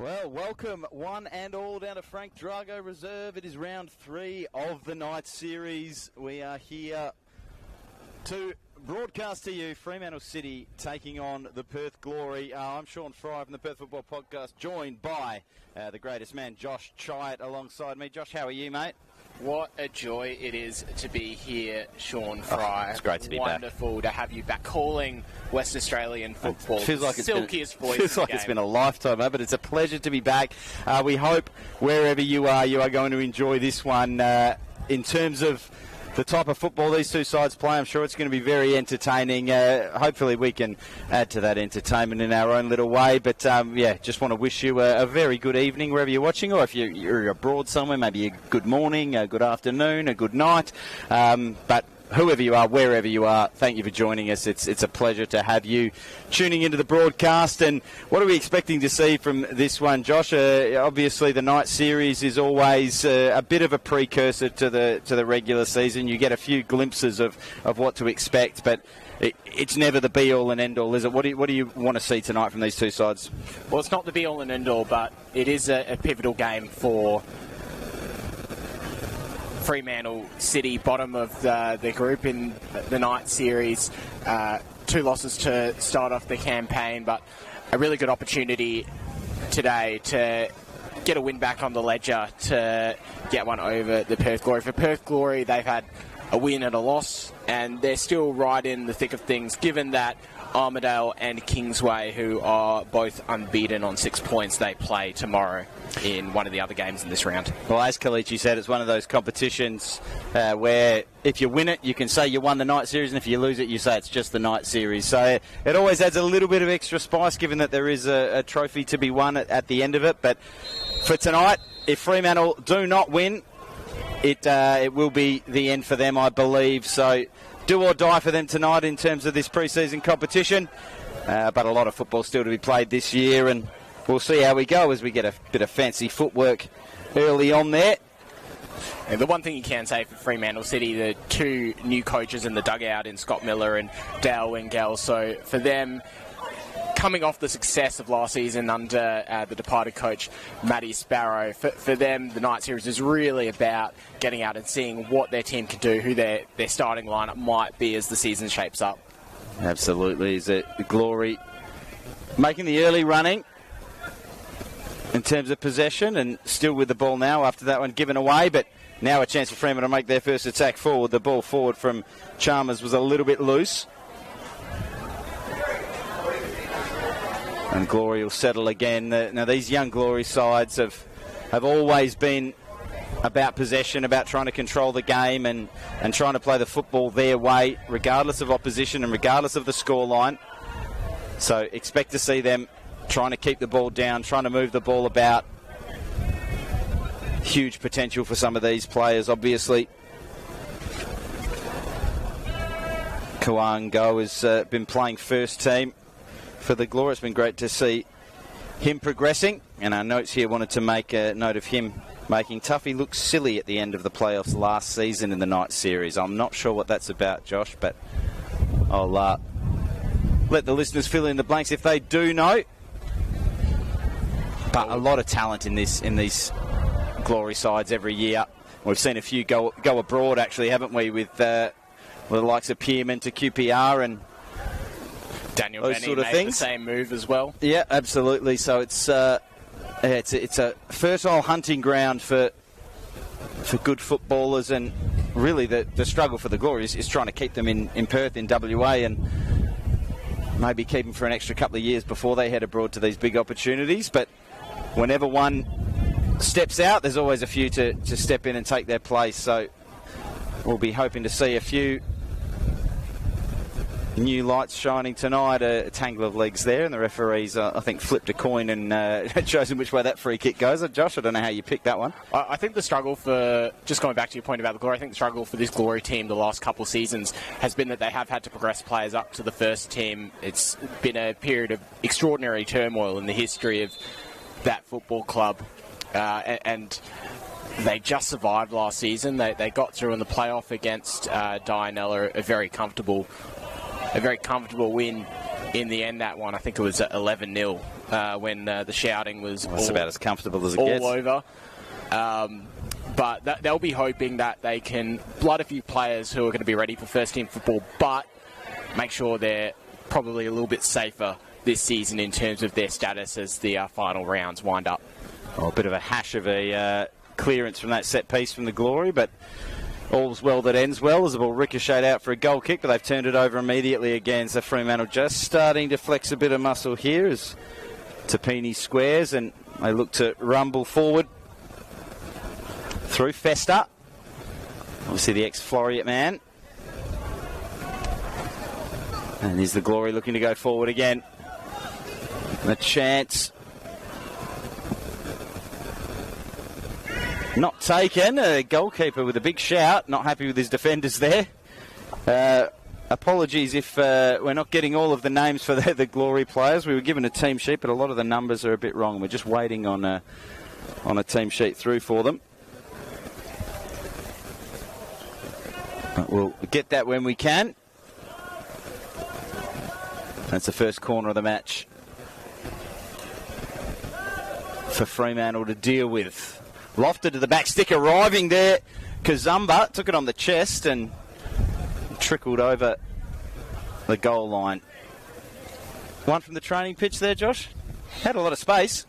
Well, welcome one and all down to Frank Drago Reserve. It is round 3 of the night series. We are here to broadcast to you Fremantle City taking on the Perth Glory. I'm Sean Fry from the Perth Football Podcast, joined by the greatest man, Josh Chiat, alongside me. Josh, how are you, mate? What a joy it is to be here, Sean Fry. It's great to be Wonderful to have you back calling West Australian football. Feels like it's silkiest voice. Feels like it's been a lifetime, but it's a pleasure to be back. We hope wherever you are going to enjoy this one. In terms of the type of football these two sides play, I'm sure it's going to be very entertaining. Hopefully we can add to that entertainment in our own little way. But, just want to wish you a very good evening wherever you're watching, or if you're abroad somewhere, maybe a good morning, a good afternoon, a good night. But whoever you are, wherever you are, thank you for joining us. It's a pleasure to have you tuning into the broadcast. And what are we expecting to see from this one, Josh? Obviously, the night series is always a bit of a precursor to the regular season. You get a few glimpses of what to expect, but it's never the be-all and end-all, is it? What do you want to see tonight from these two sides? Well, it's not the be-all and end-all, but it is a pivotal game for Fremantle City, bottom of the group in the night series. 2 losses to start off the campaign, but a really good opportunity today to get a win back on the ledger, to get one over the Perth Glory. For Perth Glory, they've had a win and a loss, and they're still right in the thick of things, given that Armidale and Kingsway, who are both unbeaten on 6 points, they play tomorrow in one of the other games in this round. Well, as Kalichi said, it's one of those competitions where if you win it, you can say you won the night series, and if you lose it, you say it's just the night series. So it always adds a little bit of extra spice, given that there is a trophy to be won at the end of it. But for tonight, if Fremantle do not win, it will be the end for them, I believe. So do or die for them tonight in terms of this pre-season competition. But a lot of football still to be played this year, and we'll see how we go as we get a bit of fancy footwork early on there. And the one thing you can say for Fremantle City, the 2 new coaches in the dugout in Scott Miller and Dale Wengel. So for them, coming off the success of last season under the departed coach Matty Sparrow, for them the night series is really about getting out and seeing what their team can do, who their starting lineup might be as the season shapes up. Absolutely. Is it the Glory making the early running in terms of possession, and still with the ball now after that one given away, but now a chance for Fremantle to make their first attack forward. The ball forward from Chalmers was a little bit loose, and Glory will settle again. Now these young Glory sides have always been about possession, about trying to control the game and trying to play the football their way, regardless of opposition and regardless of the scoreline. So expect to see them trying to keep the ball down, trying to move the ball about. Huge potential for some of these players, obviously. Kawango has been playing first team for the Glory. It's been great to see him progressing. And our notes here wanted to make a note of him making Tuffy look silly at the end of the playoffs last season in the night series. I'm not sure what that's about, Josh, but I'll let the listeners fill in the blanks if they do know. But a lot of talent in these Glory sides every year. We've seen a few go abroad, actually, haven't we, with the likes of Pierman to QPR and Daniel those Benny sort of made things. The same move as well. Yeah, absolutely. So it's a fertile hunting ground for good footballers, and really the struggle for the Glory is trying to keep them in Perth, in WA, and maybe keep them for an extra couple of years before they head abroad to these big opportunities. But whenever one steps out, there's always a few to step in and take their place. So we'll be hoping to see a few new lights shining tonight. A tangle of legs there, and the referees, I think, flipped a coin and chosen which way that free kick goes. Josh, I don't know how you picked that one. I think the struggle for, just going back to your point about the Glory, I think the struggle for this Glory team the last couple of seasons has been that they have had to progress players up to the first team. It's been a period of extraordinary turmoil in the history of that football club, and they just survived last season. They got through in the playoff against Dianella, a very comfortable win. in the end, that one, I think it was 11-0 when the shouting was that's about as comfortable as it all gets. over. But they'll be hoping that they can blood a few players who are going to be ready for first-team football, but make sure they're probably a little bit safer this season in terms of their status as the final rounds wind up. Oh, a bit of a hash of a clearance from that set piece from the Glory, but all's well that ends well as the ball ricocheted out for a goal kick, but they've turned it over immediately again. So Fremantle just starting to flex a bit of muscle here as Tapini squares, and they look to rumble forward through Festa. Obviously the ex-Floriat man. And here's the Glory looking to go forward again. A chance. Not taken. A goalkeeper with a big shout. Not happy with his defenders there. Apologies if we're not getting all of the names for the Glory players. We were given a team sheet, but a lot of the numbers are a bit wrong. We're just waiting on a team sheet through for them. But we'll get that when we can. That's the first corner of the match for Fremantle to deal with. Lofted to the back stick, arriving there. Kazumba took it on the chest and trickled over the goal line. One from the training pitch there, Josh. Had a lot of space.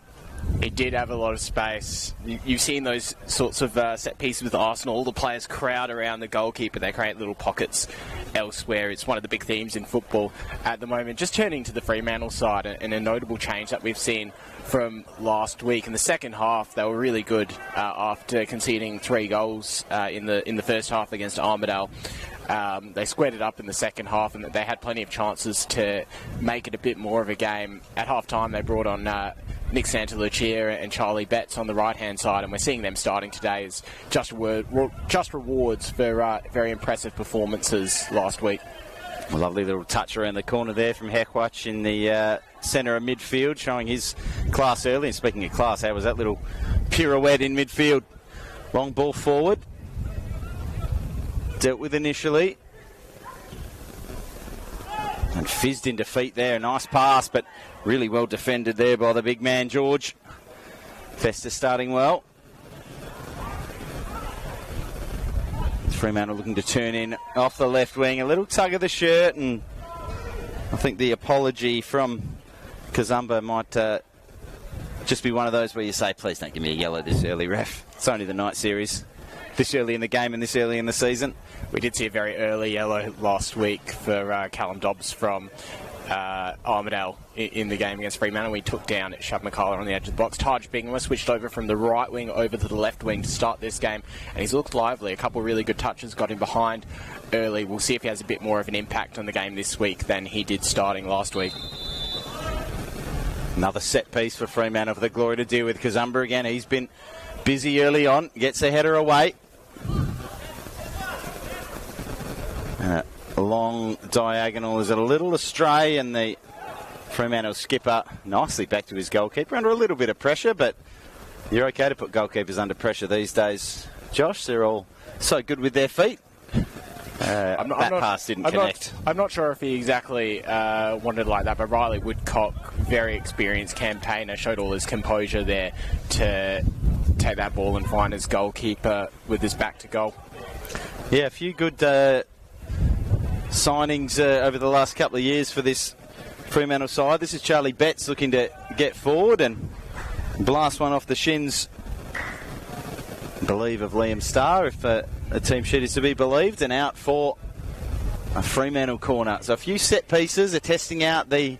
It did have a lot of space. You've seen those sorts of set pieces with Arsenal. All the players crowd around the goalkeeper. They create little pockets elsewhere. It's one of the big themes in football at the moment. Just turning to the Fremantle side, and a notable change that we've seen from last week. In the second half, they were really good after conceding 3 goals in the first half against Armidale. They squared it up in the second half, and they had plenty of chances to make it a bit more of a game. At half-time, they brought on Nick Santalucia and Charlie Betts on the right-hand side, and we're seeing them starting today as just rewards for very impressive performances last week. A lovely little touch around the corner there from Hekwach in the centre of midfield, showing his class early. And speaking of class, how was that little pirouette in midfield? Long ball forward. Dealt with initially. And fizzed into feet there. A nice pass, but really well defended there by the big man, George. Festa starting well. Fremantle looking to turn in off the left wing. A little tug of the shirt, and I think the apology from Kazumba might just be one of those where you say, please don't give me a yellow this early, ref. It's only the night series. This early in the game and this early in the season. We did see a very early yellow last week for Callum Dobbs from Armidale in the game against Fremantle. We took down Shab McCullough on the edge of the box. Taj Bingler switched over from the right wing over to the left wing to start this game, and he's looked lively. A couple of really good touches, got him behind early. We'll see if he has a bit more of an impact on the game this week than he did starting last week. Another set piece for Fremantle for the Glory to deal with. Kazumba again, he's been busy early on, gets a header away. Long diagonal is a little astray, and the Fremantle skipper nicely back to his goalkeeper under a little bit of pressure, but you're okay to put goalkeepers under pressure these days, Josh. They're all so good with their feet. Pass didn't connect. I'm not sure if he exactly wanted like that, but Riley Woodcock, very experienced campaigner, showed all his composure there to take that ball and find his goalkeeper with his back to goal. Yeah, a few good signings over the last couple of years for this Fremantle side. This is Charlie Betts looking to get forward and blast one off the shins, I believe, of Liam Starr, if a team sheet is to be believed, and out for a Fremantle corner. So a few set pieces. They're testing out the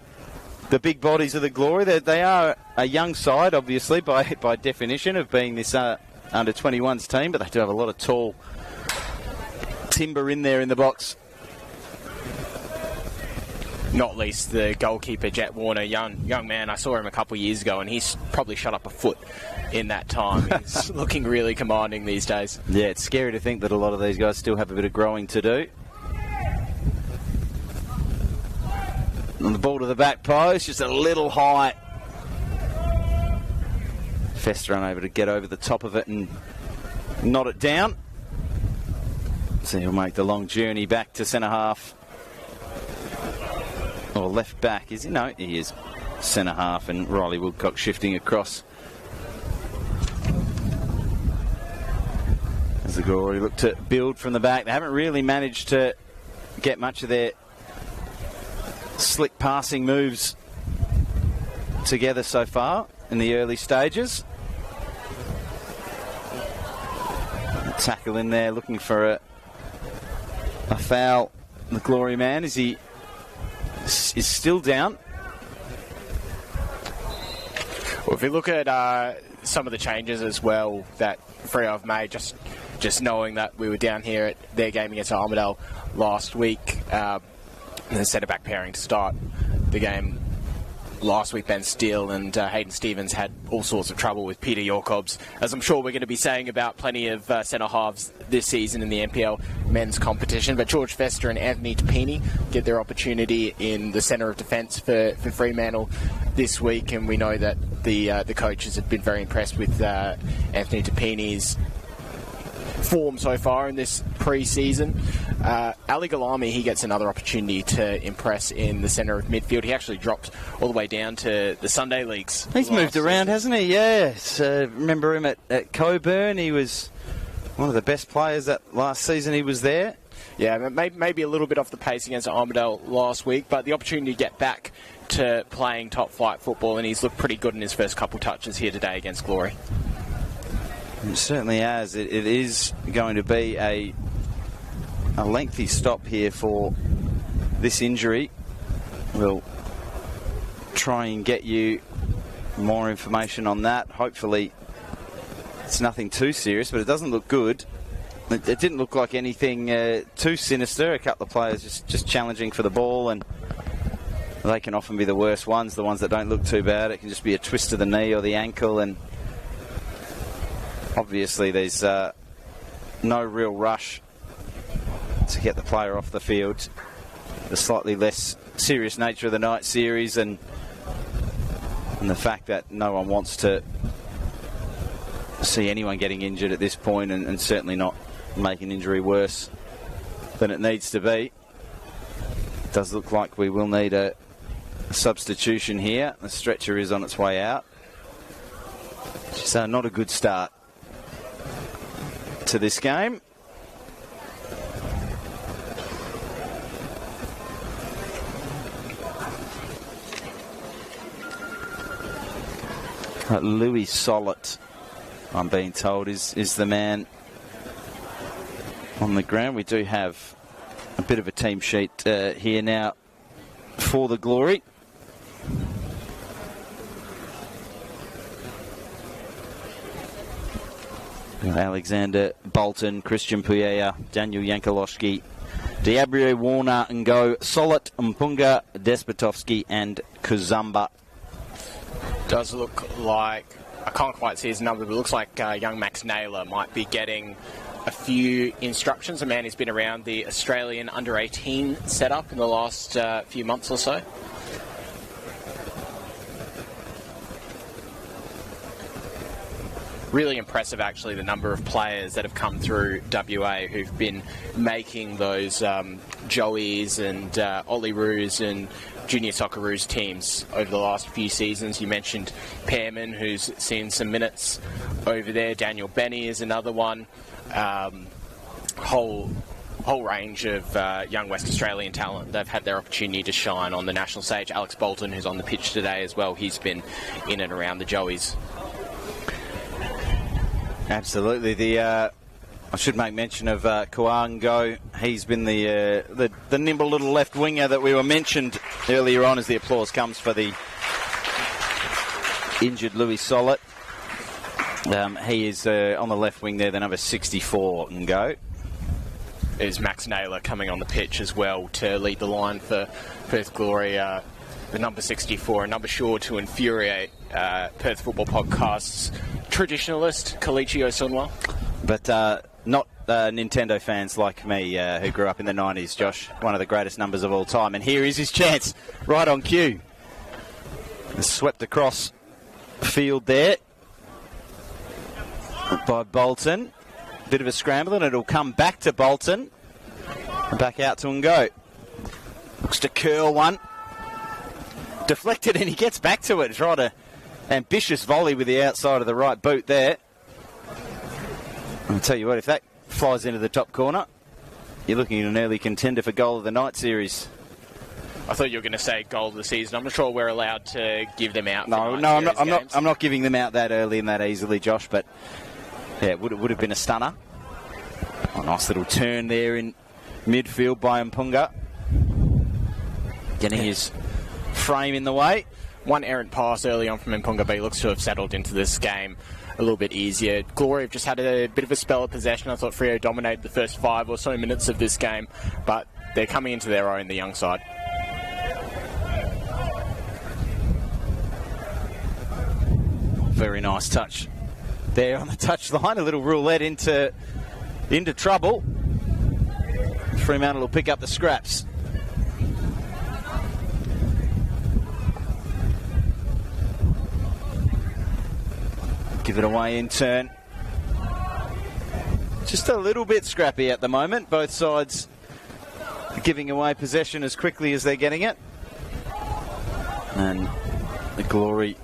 big bodies of the Glory. They are a young side, obviously, by definition of being this under-21s team, but they do have a lot of tall timber in there in the box. Not least the goalkeeper, Jet Warner, young man. I saw him a couple of years ago, and he's probably shot up a foot in that time. He's looking really commanding these days. Yeah, it's scary to think that a lot of these guys still have a bit of growing to do. And the ball to the back post, just a little high. Festa unable to get over the top of it and knot it down. So he'll make the long journey back to centre half. or left back, is he? No, he is centre half, and Riley Woodcock shifting across. As the Glory look to build from the back. They haven't really managed to get much of their slick passing moves together so far in the early stages. A tackle in there, looking for a foul. The Glory man, is still down. Well, if you look at some of the changes as well that Freo have made, just knowing that we were down here at their game against Armidale last week, the centre-back pairing to start the game last week, Ben Steele and Hayden Stevens had all sorts of trouble with Peter Yorkobs, as I'm sure we're going to be saying about plenty of centre-halves this season in the NPL men's competition. But George Fester and Anthony Tapini get their opportunity in the centre of defence for Fremantle this week, and we know that the coaches have been very impressed with Anthony Tapini's form so far in this pre-season. Ali Galami, he gets another opportunity to impress in the centre of midfield. He actually dropped all the way down to the Sunday Leagues. He's moved around, hasn't he? Yes. Remember him at Coburn. He was one of the best players that last season he was there. Yeah, maybe a little bit off the pace against Armidale last week, but the opportunity to get back to playing top-flight football, and he's looked pretty good in his first couple touches here today against Glory. It certainly has. It is going to be a lengthy stop here for this injury. We'll try and get you more information on that. Hopefully it's nothing too serious, but it doesn't look good. It didn't look like anything too sinister. A couple of players just challenging for the ball, and they can often be the worst ones, the ones that don't look too bad. It can just be a twist of the knee or the ankle, and obviously there's no real rush to get the player off the field. The slightly less serious nature of the night series, and the fact that no one wants to see anyone getting injured at this point, and certainly not make an injury worse than it needs to be. It does look like we will need a substitution here. The stretcher is on its way out. So not a good start to this game. Louis Sollett, I'm being told, is the man on the ground. We do have a bit of a team sheet here now for the Glory. Alexander Bolton, Christian Puea, Daniel Yankolowski, Diabrio Warner, Ngo, Sollett, Mpunga, Despotovsky and Kuzamba. Does look like, I can't quite see his number, but it looks like young Max Naylor might be getting a few instructions. A man who's been around the Australian under-18 setup in the last few months or so. Really impressive, actually, the number of players that have come through WA who've been making those Joeys and Olyroos and Junior Socceroos teams over the last few seasons. You mentioned Pearman, who's seen some minutes over there. Daniel Benny is another one. Whole range of young West Australian talent. They've had their opportunity to shine on the national stage. Alex Bolton, who's on the pitch today as well, he's been in and around the Joeys. Absolutely. I should make mention of Kuango. He's been the nimble little left winger that we were mentioned earlier on, as the applause comes for the injured Louis Sollett. He is on the left wing there, the number 64, Ngo. Is Max Naylor coming on the pitch as well to lead the line for Perth Glory. The number 64, a number sure to infuriate Perth Football Podcast's traditionalist, Kalichi Osunwa. But not Nintendo fans like me who grew up in the 90s, Josh. One of the greatest numbers of all time. And here is his chance, right on cue. Swept across field there by Bolton. Bit of a scramble, and it'll come back to Bolton. And back out to Ngo. Looks to curl one. deflected and he gets back to it. Tried an ambitious volley with the outside of the right boot there. I'll tell you what, if that flies into the top corner, you're looking at an early contender for goal of the night series. I thought you were going to say goal of the season. I'm not sure we're allowed to give them out. No, I'm not giving them out that early and that easily, Josh. But yeah, it would have been a stunner. A nice little turn there in midfield by Mpunga, getting his frame in the way. One errant pass early on from Mpunga, but he looks to have settled into this game a little bit easier. Glory have just had a bit of a spell of possession. I thought Freo dominated the first 5 or so minutes of this game, but they're coming into their own, the young side. Very nice touch there on the touchline. A little roulette into trouble. Fremantle will pick up the scraps. Give it away in turn. Just a little bit scrappy at the moment. Both sides giving away possession as quickly as they're getting it. And the Glory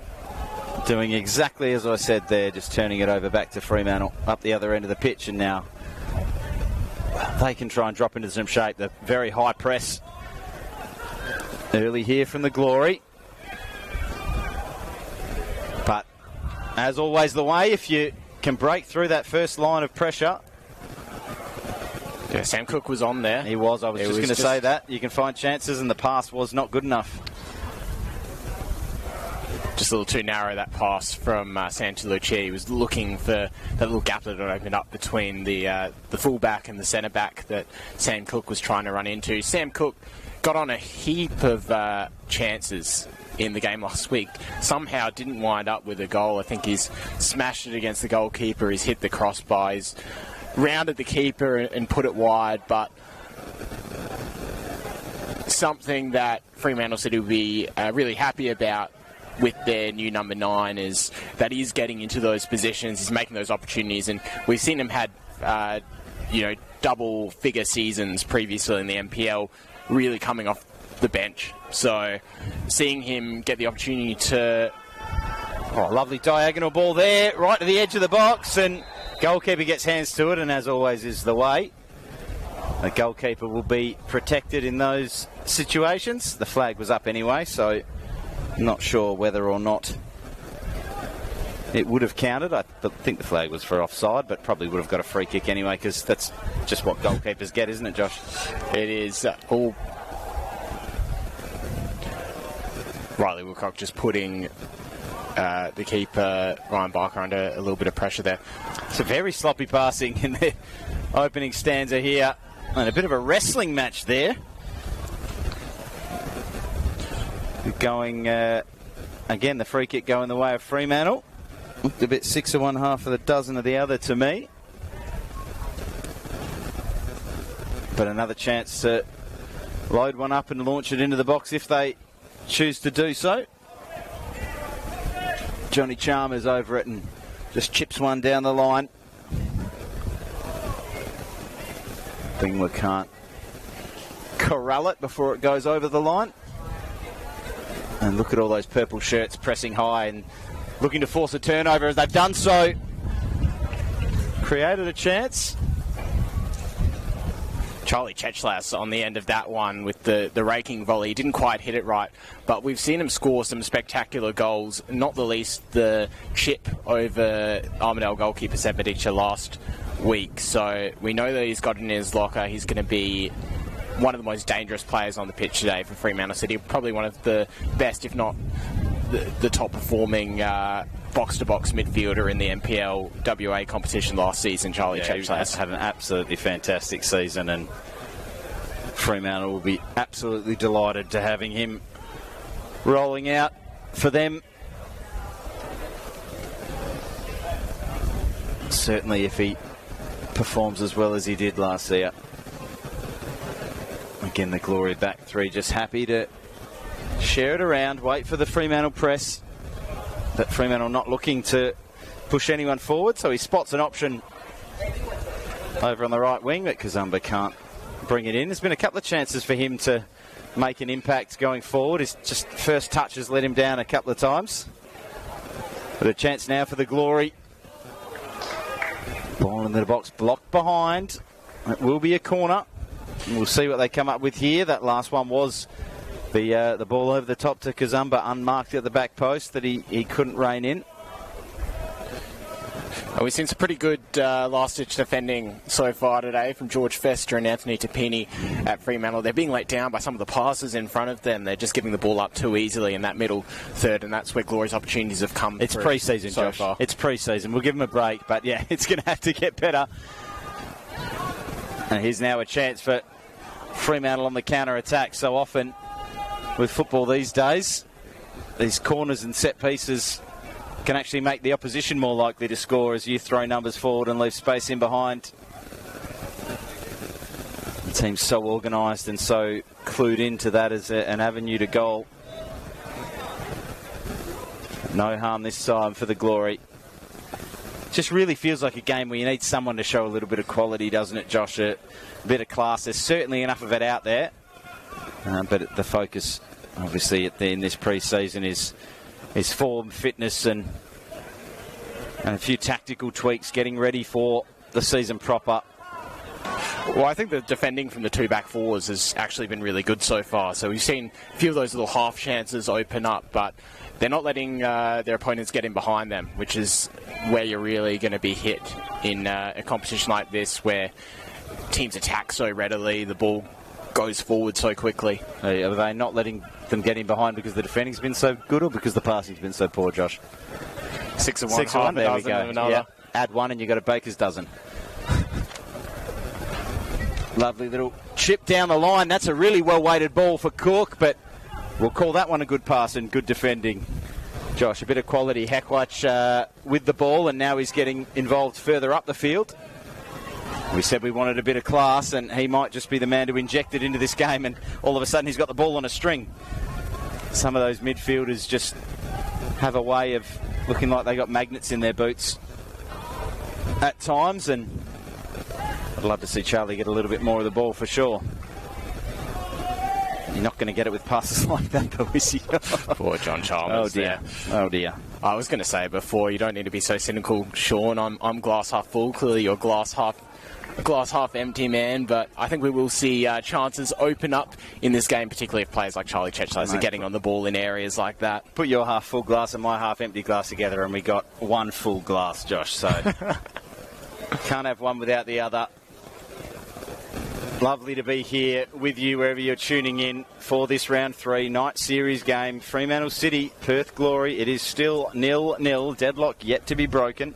doing exactly as I said there, just turning it over back to Fremantle up the other end of the pitch, and now they can try and drop into some shape. The very high press early here from the Glory. But as always the way, if you can break through that first line of pressure. Yeah, Sam Cook was on there. He was. I was just going to say that. You can find chances, and the pass was not good enough. Just a little too narrow, that pass from Santalucia. He was looking for that little gap that had opened up between the fullback and the centre back that Sam Cook was trying to run into. Sam Cook got on a heap of chances in the game last week. Somehow didn't wind up with a goal. I think he's smashed it against the goalkeeper. He's hit the crossbar. He's rounded the keeper and put it wide, but something that Fremantle City will be really happy about with their new number 9 is that he's getting into those positions, he's making those opportunities, and we've seen him had double-figure seasons previously in the NPL, really coming off the bench. So seeing him get the opportunity to... Oh, lovely diagonal ball there, right to the edge of the box, and goalkeeper gets hands to it, and as always is the way. The goalkeeper will be protected in those situations. The flag was up anyway, so not sure whether or not it would have counted. I think the flag was for offside, but probably would have got a free kick anyway, because that's just what goalkeepers get, isn't it, Josh? It is. All Riley Wilcock just putting the keeper, Ryan Barker, under a little bit of pressure there. It's a very sloppy passing in the opening stanza here, and a bit of a wrestling match there. Going, again, the free kick going the way of Fremantle. Looked a bit 6 of one, half of the dozen of the other to me. But another chance to load one up and launch it into the box if they choose to do so. Johnny Chalmers over it and just chips one down the line. Bingler can't corral it before it goes over the line. And look at all those purple shirts pressing high and looking to force a turnover as they've done so. Created a chance. Charlie Chechlas on the end of that one with the raking volley. He didn't quite hit it right, but we've seen him score some spectacular goals, not the least the chip over Armidale goalkeeper Sebedica last week. So we know that he's got it in his locker. He's going to be one of the most dangerous players on the pitch today for Fremantle City. Probably one of the best, if not the top performing box-to-box midfielder in the NPL WA competition last season, Charlie Chechlas. Had an absolutely fantastic season, and Fremantle will be absolutely delighted to having him rolling out for them. Certainly if he performs as well as he did last year. Again, the Glory back three just happy to share it around, wait for the Fremantle press. But Fremantle not looking to push anyone forward, so he spots an option over on the right wing, but Kazumba can't bring it in. There's been a couple of chances for him to make an impact going forward. His just first touch has let him down a couple of times. But a chance now for the Glory. Ball in the box, blocked behind. It will be a corner. And we'll see what they come up with here. That last one was the ball over the top to Kazumba, unmarked at the back post that he couldn't rein in. We've seen some pretty good last-ditch defending so far today from George Fester and Anthony Tapini at Fremantle. They're being let down by some of the passes in front of them. They're just giving the ball up too easily in that middle third, and that's where Glory's opportunities have come. It's pre-season, so Josh. far. It's pre-season. We'll give them a break, but yeah, it's going to have to get better. And here's now a chance for Fremantle on the counter-attack. So often with football these days, these corners and set pieces can actually make the opposition more likely to score as you throw numbers forward and leave space in behind. The team's so organised and so clued into that as an avenue to goal. No harm this time for the Glory. Just really feels like a game where you need someone to show a little bit of quality, doesn't it, Josh? A bit of class. There's certainly enough of it out there. But the focus, obviously, in this pre-season is form, fitness, and a few tactical tweaks, getting ready for the season proper. Well, I think the defending from the two back fours has actually been really good so far. So we've seen a few of those little half chances open up, but they're not letting their opponents get in behind them, which is where you're really going to be hit in a competition like this, where teams attack so readily, the ball goes forward so quickly. Are they not letting them get in behind because the defending's been so good or because the passing's been so poor, Josh? 6 of one, 6 of one, there we go. Another. Add one and you've got a baker's dozen. Lovely little chip down the line. That's a really well-weighted ball for Cook, but we'll call that one a good pass and good defending. Josh, a bit of quality. Heckwatch with the ball, and now he's getting involved further up the field. We said we wanted a bit of class, and he might just be the man to inject it into this game, and all of a sudden he's got the ball on a string. Some of those midfielders just have a way of looking like they got magnets in their boots at times, and I'd love to see Charlie get a little bit more of the ball for sure. You're not going to get it with passes like that, though, is he? Poor John Chalmers. Oh, dear. There. Oh, dear. I was going to say before, you don't need to be so cynical, Sean. I'm glass half full. Clearly you're glass half empty, man, but I think we will see chances open up in this game, particularly if players like Charlie Chechlas are getting on the ball in areas like that. Put your half full glass and my half empty glass together and we got one full glass, Josh, so can't have one without the other. Lovely to be here with you wherever you're tuning in for this round 3 night series game. Fremantle City, Perth Glory. It is still 0-0, deadlock yet to be broken.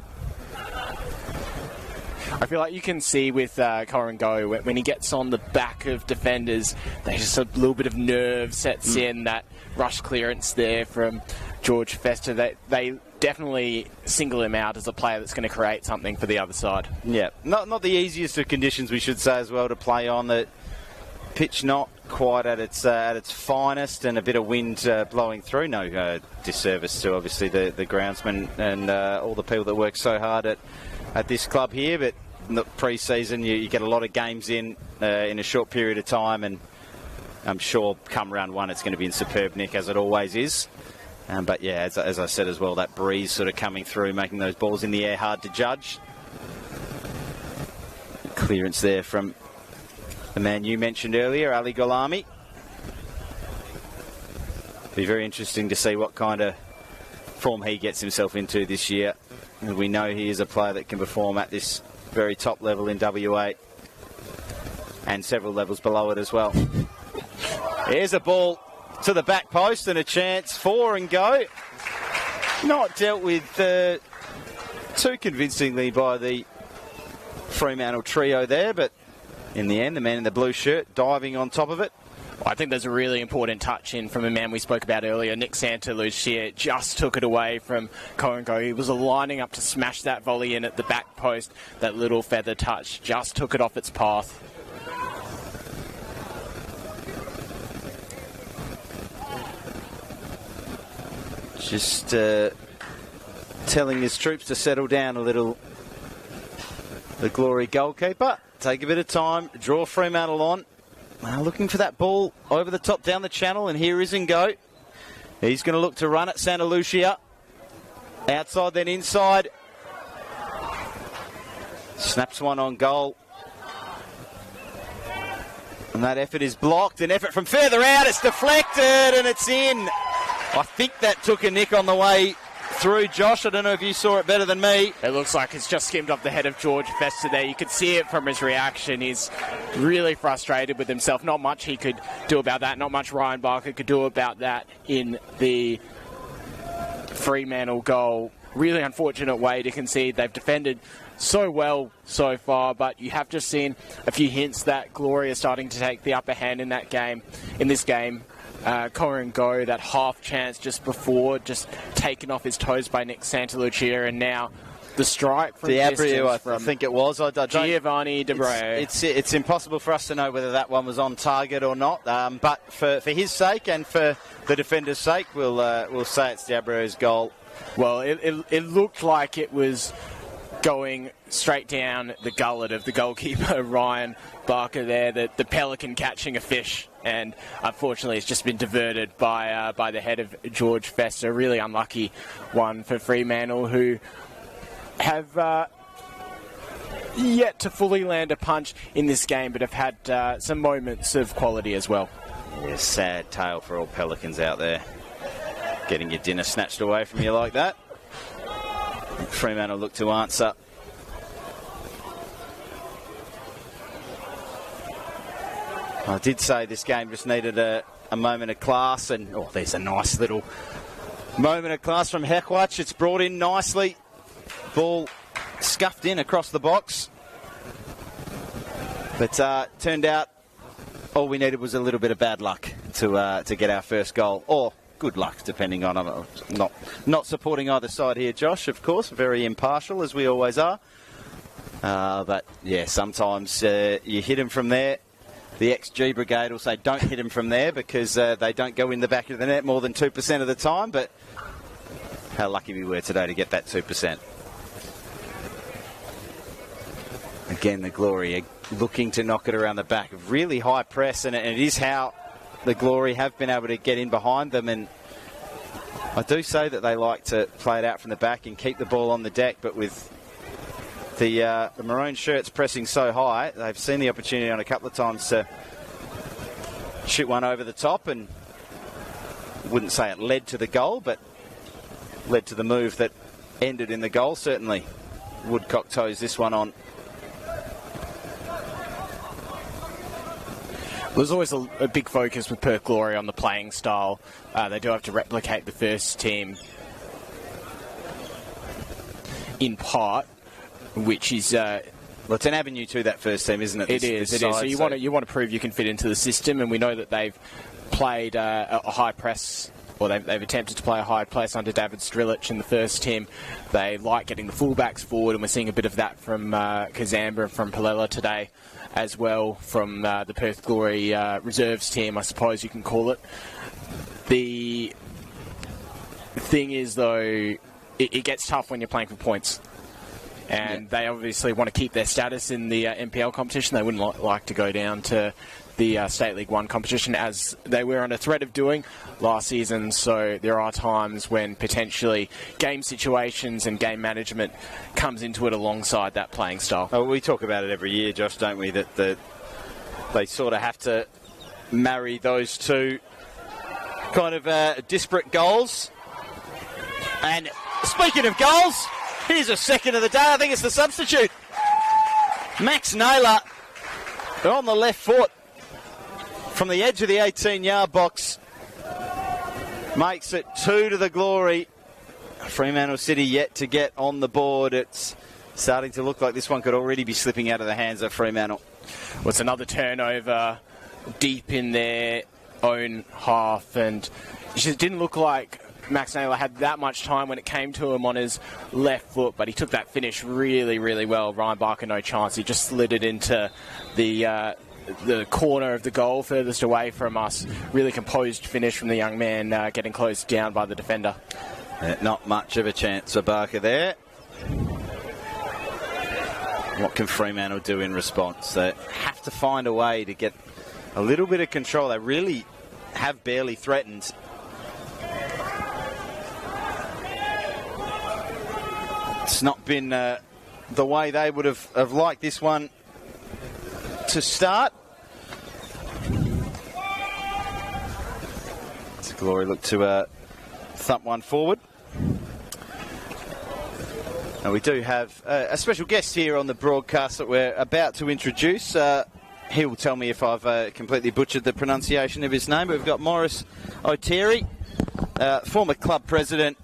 I feel like you can see with Corin Go, when he gets on the back of defenders, there's just a little bit of nerve sets in, that rush clearance there from George Fester. They definitely single him out as a player that's going to create something for the other side. Yeah, not the easiest of conditions, we should say, as well, to play on. The pitch not quite at its finest, and a bit of wind blowing through. No disservice to, obviously, the groundsmen and all the people that work so hard at this club here, but in the pre-season you get a lot of games in a short period of time, and I'm sure come round 1 it's going to be in superb nick, as it always is. But yeah, as I said as well, that breeze sort of coming through, making those balls in the air hard to judge. Clearance there from the man you mentioned earlier, Ali Golami. Be very interesting to see what kind of form he gets himself into this year. We know he is a player that can perform at this very top level in WA and several levels below it as well. Here's a ball to the back post and a chance for and go. Not dealt with too convincingly by the Fremantle trio there, but in the end, the man in the blue shirt diving on top of it. I think there's a really important touch in from a man we spoke about earlier, Nick Santalucia. Just took it away from Coringo. He was lining up to smash that volley in at the back post. That little feather touch just took it off its path. Just telling his troops to settle down a little. The Glory goalkeeper. Take a bit of time, draw Fremantle on. looking for that ball over the top down the channel, and here is Ngo. He's going to look to run at Santa Lucia. Outside, then inside. Snaps one on goal. And that effort is blocked. An effort from further out. It's deflected and it's in. I think that took a nick on the way through, Josh. I don't know if you saw it better than me. It looks like it's just skimmed off the head of George Fester there. You could see it from his reaction. He's really frustrated with himself. Not much he could do about that. Not much Ryan Barker could do about that in the Fremantle goal. Really unfortunate way to concede. They've defended so well so far, but you have just seen a few hints that Glory is starting to take the upper hand in that game. In this game, Corin Go, that half chance just before, just taken off his toes by Nick Santalucia, and now the strike from the distance I think it was. I don't, Giovanni De Breu. It's impossible for us to know whether that one was on target or not. But for his sake and for the defender's sake, we'll say it's De Breu's goal. Well, it looked like it was going straight down the gullet of the goalkeeper, Ryan Barker there, the pelican catching a fish, and unfortunately it's just been diverted by the head of George Fester. Really unlucky one for Fremantle, who have yet to fully land a punch in this game, but have had some moments of quality as well. Yeah, sad tale for all Pelicans out there. Getting your dinner snatched away from you like that. Fremantle look to answer. I did say this game just needed a moment of class, and there's a nice little moment of class from Hekwach. It's brought in nicely. Ball scuffed in across the box. But turned out all we needed was a little bit of bad luck to get our first goal. Or good luck, depending on... Not supporting either side here, Josh, of course. Very impartial, as we always are. But, yeah, sometimes you hit them from there. The XG Brigade will say don't hit them from there because they don't go in the back of the net more than 2% of the time. But how lucky we were today to get that 2%. Again, the Glory are looking to knock it around the back. Really high press, and it is how the Glory have been able to get in behind them. And I do say that they like to play it out from the back and keep the ball on the deck, but with the maroon shirts pressing so high, they've seen the opportunity on a couple of times to shoot one over the top, and wouldn't say it led to the goal, but led to the move that ended in the goal. Certainly Woodcock toes this one on. There's always a big focus with Perth Glory on the playing style. They do have to replicate the first team in part, which is... well, it's an avenue to that first team, isn't it? It is. So you want to prove you can fit into the system, and we know that they've played a high press, or they've attempted to play a high press under David Strilic in the first team. They like getting the fullbacks forward, and we're seeing a bit of that from Kazamba and from Palela today as well, from the Perth Glory reserves team, I suppose you can call it. The thing is, though, it gets tough when you're playing for points. And they obviously want to keep their status in the NPL competition. They wouldn't like to go down to the State League 1 competition, as they were on a threat of doing last season. So there are times when potentially game situations and game management comes into it alongside that playing style. Oh, we talk about it every year, Josh, don't we? That they sort of have to marry those two kind of disparate goals. And speaking of goals, here's a second of the day. I think it's the substitute. Max Naylor on the left foot from the edge of the 18-yard box. Makes it 2 to the Glory. Fremantle City yet to get on the board. It's starting to look like this one could already be slipping out of the hands of Fremantle. Well, it's another turnover deep in their own half, and it just didn't look like Max Naylor had that much time when it came to him on his left foot, but he took that finish really, really well. Ryan Barker, no chance. He just slid it into the corner of the goal furthest away from us. Really composed finish from the young man, getting closed down by the defender. Not much of a chance for Barker there. What can Fremantle do in response? They have to find a way to get a little bit of control. They really have barely threatened. It's not been the way they would have liked this one to start. It's a Glory look to thump one forward. And we do have a special guest here on the broadcast that we're about to introduce. He will tell me if I've completely butchered the pronunciation of his name. But we've got Maurice O'Terry, former club president.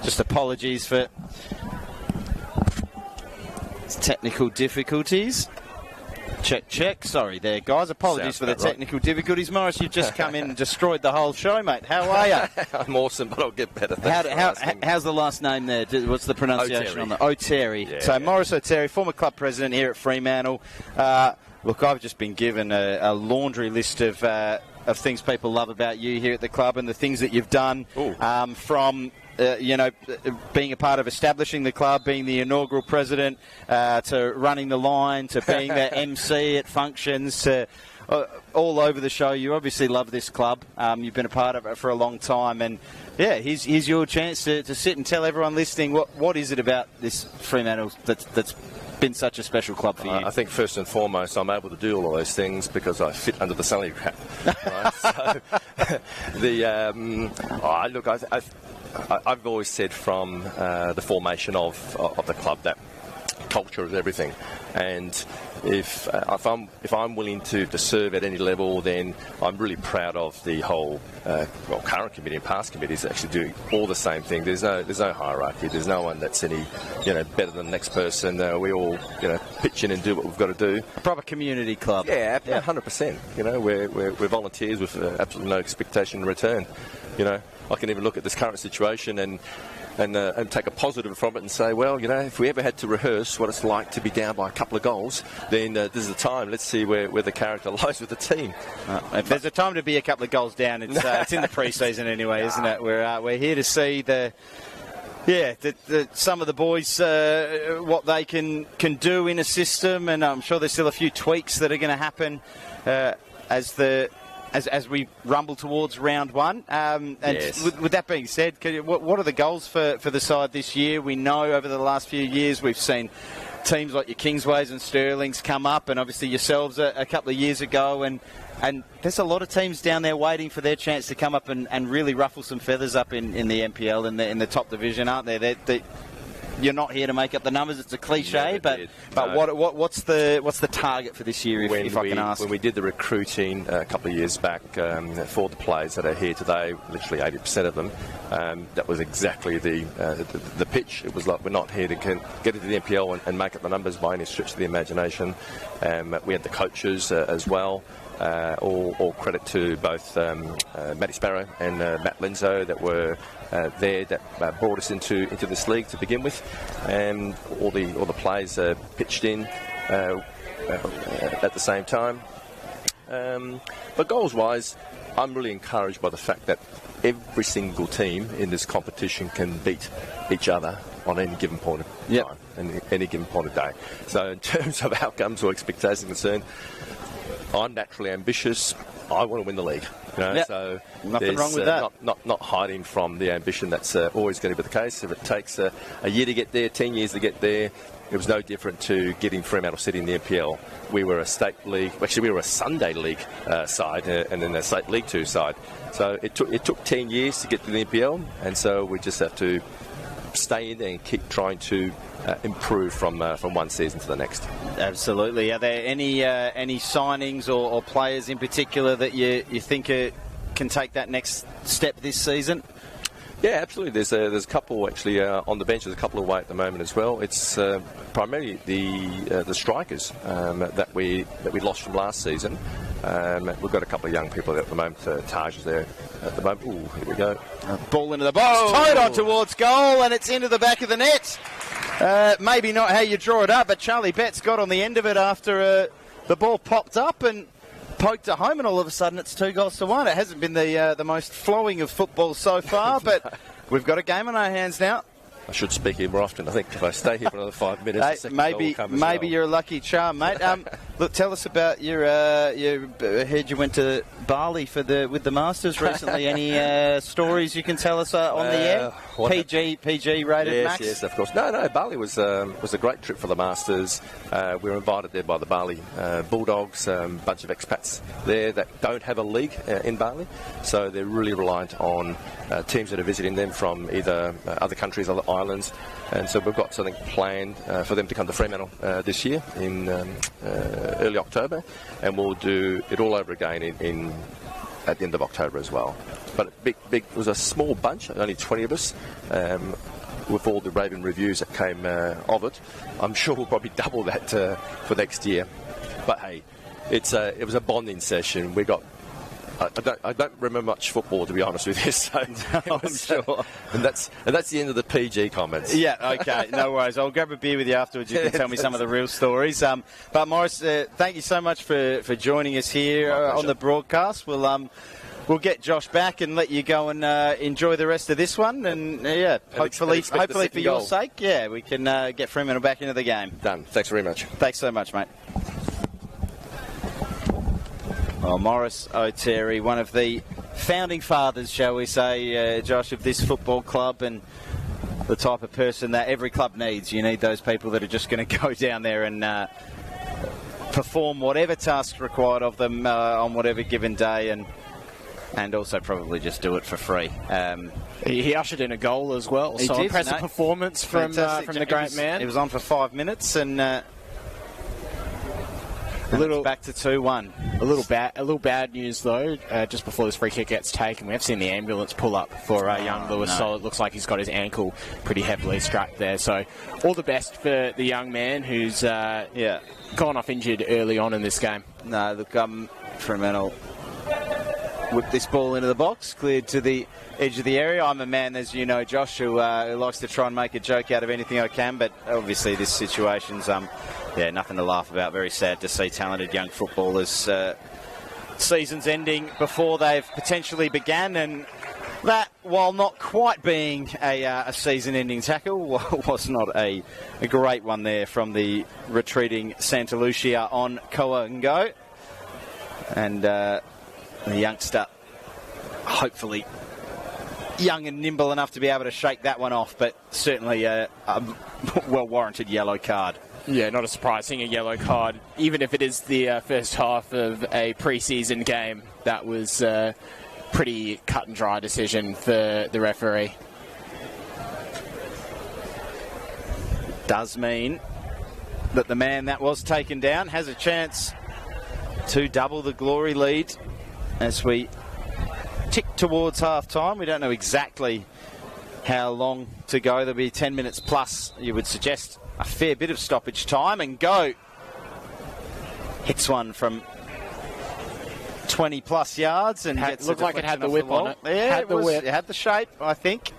Just apologies for technical difficulties. Check. Sorry there, guys. Apologies for the technical difficulties. Maurice, you've just come in and destroyed the whole show, mate. How are you? I'm awesome, but I'll get better. How's the last name there? What's the pronunciation on that? O'Terry. Yeah, so Maurice O'Terry, former club president here at Fremantle. Look, I've just been given a laundry list of things people love about you here at the club and the things that you've done from... being a part of establishing the club, being the inaugural president, to running the line, to being the MC at functions, to all over the show. You obviously love this club. You've been a part of it for a long time. And, yeah, here's your chance to sit and tell everyone listening what is it about this Fremantle that's been such a special club for you? I think first and foremost, I'm able to do all of those things because I fit under the salary cap. Right? So I've always said from the formation of the club that culture is everything, and if I'm willing to serve at any level, then I'm really proud of the whole current committee and past committees actually doing all the same thing. There's no hierarchy. There's no one that's any better than the next person. We all pitch in and do what we've got to do. A proper community club. Yeah, 100%. We're volunteers with absolutely no expectation in return. I can even look at this current situation and take a positive from it and say, well, if we ever had to rehearse what it's like to be down by a couple of goals, then this is the time. Let's see where the character lies with the team. If there's a time to be a couple of goals down, it's in the pre-season anyway, isn't it? We're here to see some of the boys, what they can do in a system, and I'm sure there's still a few tweaks that are going to happen as we rumble towards round one. Yes. With that being said, what are the goals for the side this year? We know over the last few years we've seen teams like your Kingsways and Sterlings come up, and obviously yourselves a couple of years ago, and there's a lot of teams down there waiting for their chance to come up and really ruffle some feathers up in the NPL in the top division, aren't there? You're not here to make up the numbers. It's a cliche, but what's the target for this year, if I can ask? When we did the recruiting a couple of years back for the players that are here today, literally 80% of them, that was exactly the pitch. It was like, we're not here to get into the NPL and make up the numbers by any stretch of the imagination. We had the coaches as well. All credit to both Matty Sparrow and Matt Lenzo that were there that brought us into this league to begin with, and all the players pitched in at the same time. But goals-wise, I'm really encouraged by the fact that every single team in this competition can beat each other on any given point of time, and any given point of day. So in terms of outcomes or expectations concerned, I'm naturally ambitious. I want to win the league. So nothing wrong with that. Not hiding from the ambition. That's always going to be the case. If it takes a year to get there, 10 years to get there, it was no different to getting Fremantle City in the NPL. We were a state league. Actually, we were a Sunday league side, and then a state League 2 side. So it took 10 years to get to the NPL, and so we just have to stay in there and keep trying to improve from one season to the next. Absolutely. Are there any signings or players in particular that you think can take that next step this season? Yeah, absolutely. There's a couple actually on the bench. There's a couple away at the moment as well. It's primarily the strikers that we lost from last season. We've got a couple of young people at the moment. Taj is there at the moment. Ooh, here we go. Ball into the box, towed on towards goal, and it's into the back of the net. Maybe not how you draw it up, but Charlie Betts got on the end of it after the ball popped up and poked it home, and all of a sudden it's 2-1. It hasn't been the most flowing of football so far, but we've got a game on our hands now. I should speak here more often. I think if I stay here for another 5 minutes, the second goal will come as maybe well. you're a lucky charm, mate. Look, tell us about your. I heard you went to Bali with the Masters recently. Any stories you can tell us on the air? PG rated max. Yes, of course. No. Bali was a great trip for the Masters. We were invited there by the Bali Bulldogs, a bunch of expats there that don't have a league in Bali, so they're really reliant on teams that are visiting them from either other countries, other islands, and so we've got something planned for them to come to Fremantle this year in early October, and we'll do it all over again at the end of October as well. But it was a small bunch, only 20 of us. With all the Raven reviews that came of it, I'm sure we'll probably double that for next year. But hey, it was a bonding session. We got. I don't remember much football, to be honest with you. So I'm sure. And that's the end of the PG comments. Yeah, okay, no worries. I'll grab a beer with you afterwards. You can tell me some of the real stories. But Morris, thank you so much for joining us here on the broadcast. We'll get Josh back and let you go and enjoy the rest of this one. And hopefully for your sake, we can get Fremantle back into the game. Done. Thanks very much. Thanks so much, mate. Well, Morris O'Terry, one of the founding fathers, shall we say, Josh, of this football club, and the type of person that every club needs. You need those people that are just going to go down there and perform whatever tasks required of them on whatever given day, and also probably just do it for free. He ushered in a goal as well, so impressive performance from the great man. He was on for 5 minutes, and back to 2-1. A little bad news though. Just before this free kick gets taken, we have seen the ambulance pull up for young Lewis. No. So it looks like he's got his ankle pretty heavily strapped there. So all the best for the young man who's gone off injured early on in this game. No, look, Fremantle whipped this ball into the box, cleared to the edge of the area. I'm a man, as you know, Josh, who likes to try and make a joke out of anything I can, but obviously this situation's nothing to laugh about. Very sad to see talented young footballers seasons ending before they've potentially began, and that, while not quite being a season-ending tackle, was not a great one there from the retreating Santa Lucia on Koa-Ngo. And the youngster, hopefully young and nimble enough to be able to shake that one off, but certainly a well-warranted yellow card. Yeah, not a surprise, seeing a yellow card, even if it is the first half of a pre-season game. That was a pretty cut and dry decision for the referee. Does mean that the man that was taken down has a chance to double the glory lead as we tick towards half-time. We don't know exactly how long to go. There'll be 10 minutes plus, you would suggest. A fair bit of stoppage time, and Go hits one from 20 plus yards and looked like it had the whip on it. Yeah, it had the shape, I think.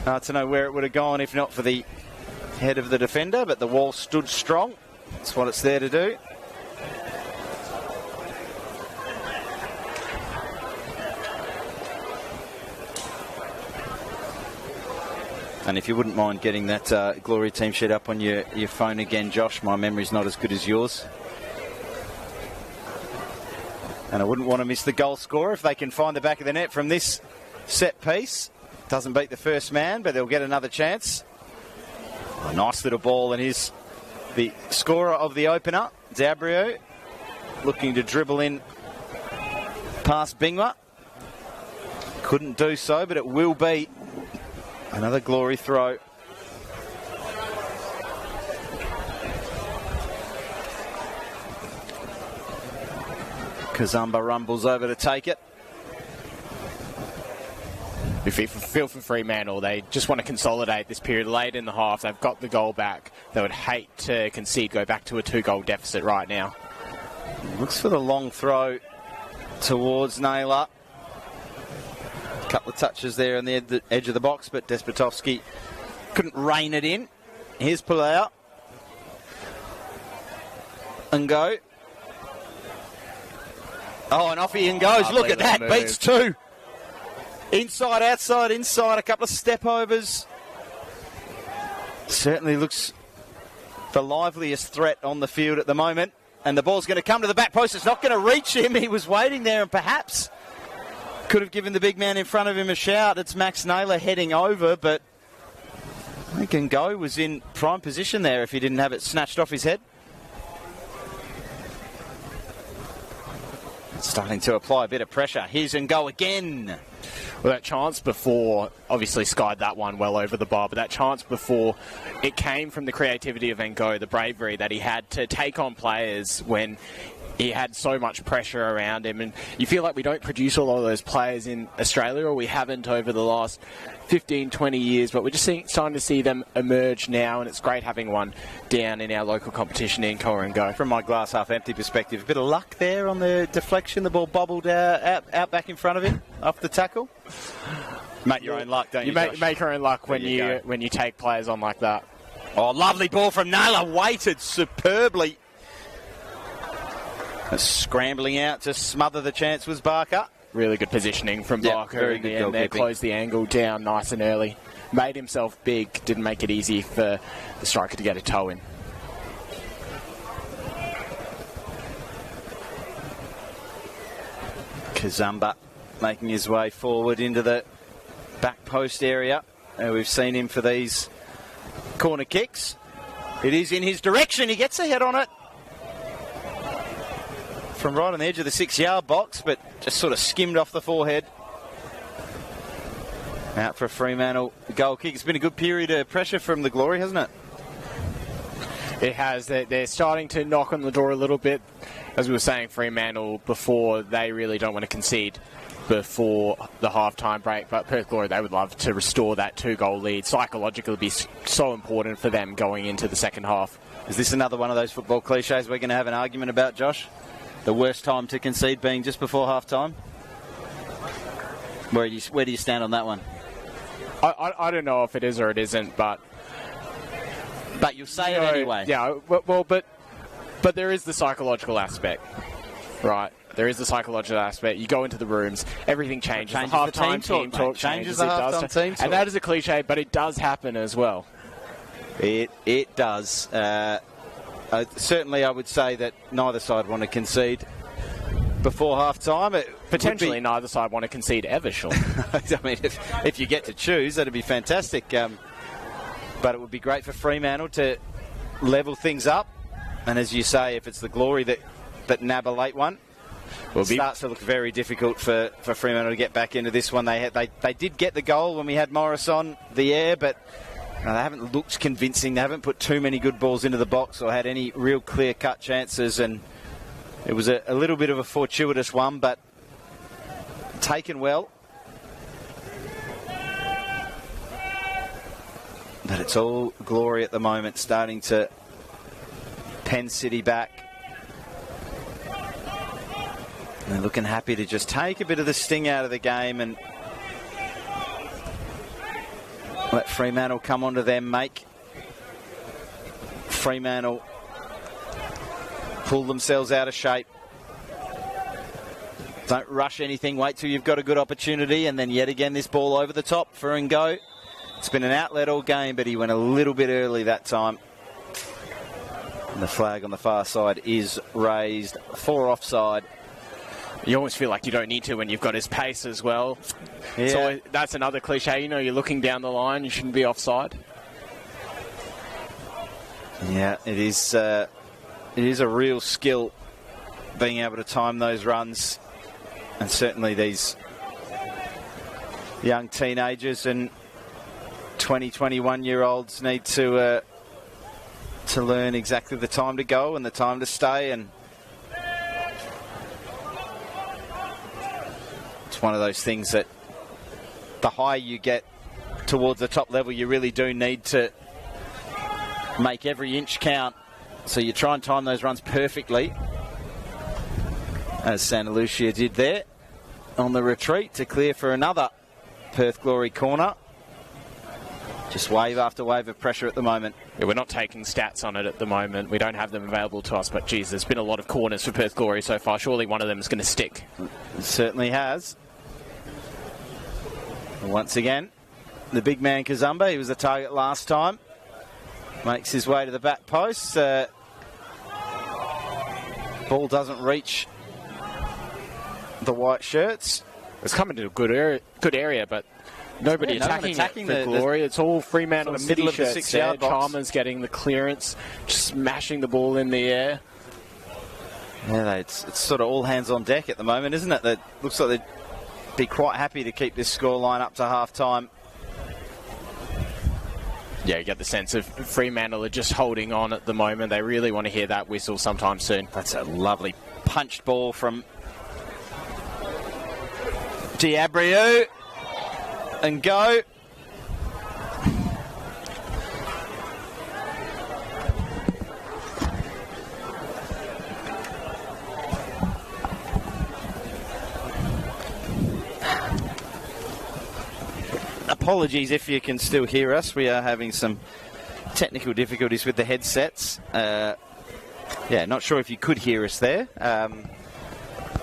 Hard to know where it would have gone if not for the head of the defender, but the wall stood strong. That's what it's there to do. And if you wouldn't mind getting that Glory team sheet up on your phone again, Josh, my memory's not as good as yours. And I wouldn't want to miss the goal scorer if they can find the back of the net from this set piece. Doesn't beat the first man, but they'll get another chance. A nice little ball, and here's the scorer of the opener, Dabrio, looking to dribble in past Bingwa. Couldn't do so, but it will be another Glory throw. Kazumba rumbles over to take it. If you feel for Fremantle, they just want to consolidate this period late in the half. They've got the goal back. They would hate to concede, go back to a 2-goal deficit right now. Looks for the long throw towards Naylor. A couple of touches there on the edge of the box, but Despotovsky couldn't rein it in. Here's Pulao. And go. Oh, and off he goes. Look at that. Beats two. Inside, outside, inside. A couple of step overs. Certainly looks the liveliest threat on the field at the moment. And the ball's going to come to the back post. It's not going to reach him. He was waiting there and perhaps could have given the big man in front of him a shout. It's Max Naylor heading over, but I think Ngo was in prime position there if he didn't have it snatched off his head. Starting to apply a bit of pressure. Here's Ngo again. Well, that chance before obviously skied that one well over the bar, but that chance before, it came from the creativity of Ngo, the bravery that he had to take on players when he had so much pressure around him. And you feel like we don't produce all of those players in Australia, or we haven't over the last 15, 20 years, but we're just starting to see them emerge now, and it's great having one down in our local competition in Ngo. From my glass half empty perspective, a bit of luck there on the deflection. The ball bobbled out back in front of him off the tackle. Make your own luck, don't you, Josh? Make your own luck when you take players on like that. Oh, lovely ball from Naylor. Weighted superbly. Scrambling out to smother the chance was Barker. Really good positioning from Barker. Very good goal there. Closed the angle down nice and early. Made himself big. Didn't make it easy for the striker to get a toe in. Kazumba making his way forward into the back post area. We've seen him for these corner kicks. It is in his direction. He gets a head on it. From right on the edge of the 6-yard box, but just sort of skimmed off the forehead. Out for a Fremantle goal kick. It's been a good period of pressure from the Glory, hasn't it? It has. They're starting to knock on the door a little bit. As we were saying, Fremantle before, they really don't want to concede before the half-time break, but Perth Glory, they would love to restore that 2-goal lead. Psychologically, it'll be so important for them going into the second half. Is this another one of those football cliches we're going to have an argument about, Josh? The worst time to concede being just before half-time? Where do you stand on that one? I don't know if it is or it isn't, but you'll say it anyway. Yeah, well, but there is the psychological aspect, right? There is the psychological aspect. You go into the rooms, everything changes. Changes the half-time team talk changes. The half-time team talk. And that is a cliche, but it does happen as well. It does. Certainly, I would say that neither side want to concede before half-time. Potentially, neither side want to concede ever, sure. I mean, if you get to choose, that'd be fantastic. But it would be great for Fremantle to level things up. And as you say, if it's the Glory that nab a late one, it starts to look very difficult for Fremantle to get back into this one. They did get the goal when we had Morris on the air, but they haven't looked convincing. They haven't put too many good balls into the box or had any real clear-cut chances. And it was a little bit of a fortuitous one, but taken well. But it's all Glory at the moment, starting to pen City back. And they're looking happy to just take a bit of the sting out of the game and let Fremantle come onto them, make Fremantle pull themselves out of shape. Don't rush anything, wait till you've got a good opportunity, and then yet again this ball over the top for Ngo. It's been an outlet all game, but he went a little bit early that time. And the flag on the far side is raised for offside. You almost feel like you don't need to when you've got his pace as well. Yeah. So that's another cliche. You know, you're looking down the line, you shouldn't be offside. Yeah, it is a real skill being able to time those runs. And certainly these young teenagers and 20, 21-year-olds need to learn exactly the time to go and the time to stay. And it's one of those things that the higher you get towards the top level, you really do need to make every inch count. So you try and time those runs perfectly, as Santa Lucia did there on the retreat to clear for another Perth Glory corner. Just wave after wave of pressure at the moment. Yeah, we're not taking stats on it at the moment. We don't have them available to us, but geez, there's been a lot of corners for Perth Glory so far. Surely one of them is going to stick. It certainly has. And once again, the big man Kazumba, he was the target last time. makes his way to the back post. Ball doesn't reach the white shirts. It's coming to a good area, but nobody attacking the Glory. It's all Fremantle sort of middle of the shirts 6-yard there. box. Chalmers getting the clearance, just smashing the ball in the air. Yeah, it's sort of all hands on deck at the moment, isn't it? That looks like they'd be quite happy to keep this scoreline up to half-time. Yeah, you get the sense of Fremantle are just holding on at the moment. They really want to hear that whistle sometime soon. That's a lovely punched ball from Diabriou. And go. Apologies if you can still hear us. We are having some technical difficulties with the headsets. Yeah, not sure if you could hear us there.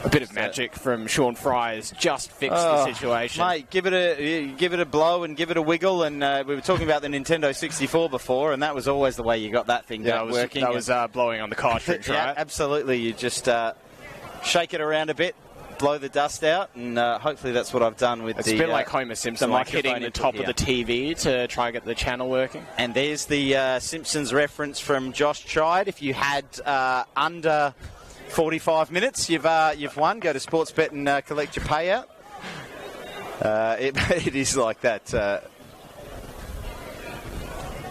A bit of magic from Sean Fry has just fixed the situation. Mate, give it a blow and give it a wiggle. And we were talking about the Nintendo 64 before, and that was always the way you got that thing working. That was blowing on the cartridge, right? Yeah, absolutely. You just shake it around a bit, blow the dust out, and hopefully that's what I've done with it's a bit like Homer Simpson, like hitting the top of the TV to try and get the channel working. And there's the Simpsons reference from Josh Chide. If you had under 45 minutes, you've won. Go to Sportsbet and collect your payout. It is like that.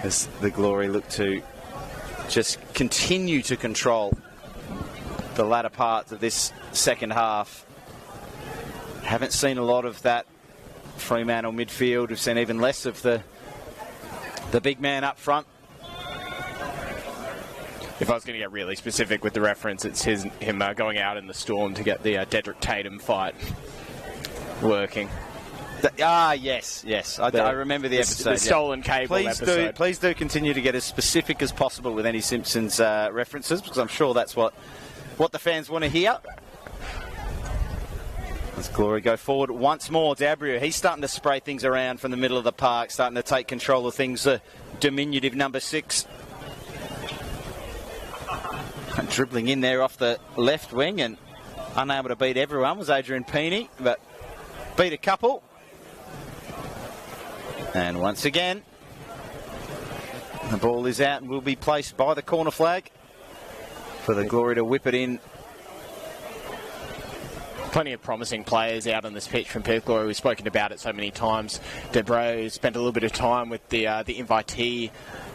As the Glory look to just continue to control the latter part of this second half. Haven't seen a lot of that Fremantle midfield. We've seen even less of the big man up front. If I was going to get really specific with the reference, it's him going out in the storm to get the Dedrick Tatum fight working. Yes. I remember the episode. The stolen cable episode. Please do continue to get as specific as possible with any Simpsons references, because I'm sure that's what the fans want to hear. Let's Glory go forward once more. Diabriou, he's starting to spray things around from the middle of the park, starting to take control of things. Diminutive number 6. Dribbling in there off the left wing and unable to beat everyone was Adrian Peeney, but beat a couple. And once again, the ball is out and will be placed by the corner flag for the Glory to whip it in. Plenty of promising players out on this pitch from Perth Glory. We've spoken about it so many times. Debro spent a little bit of time with the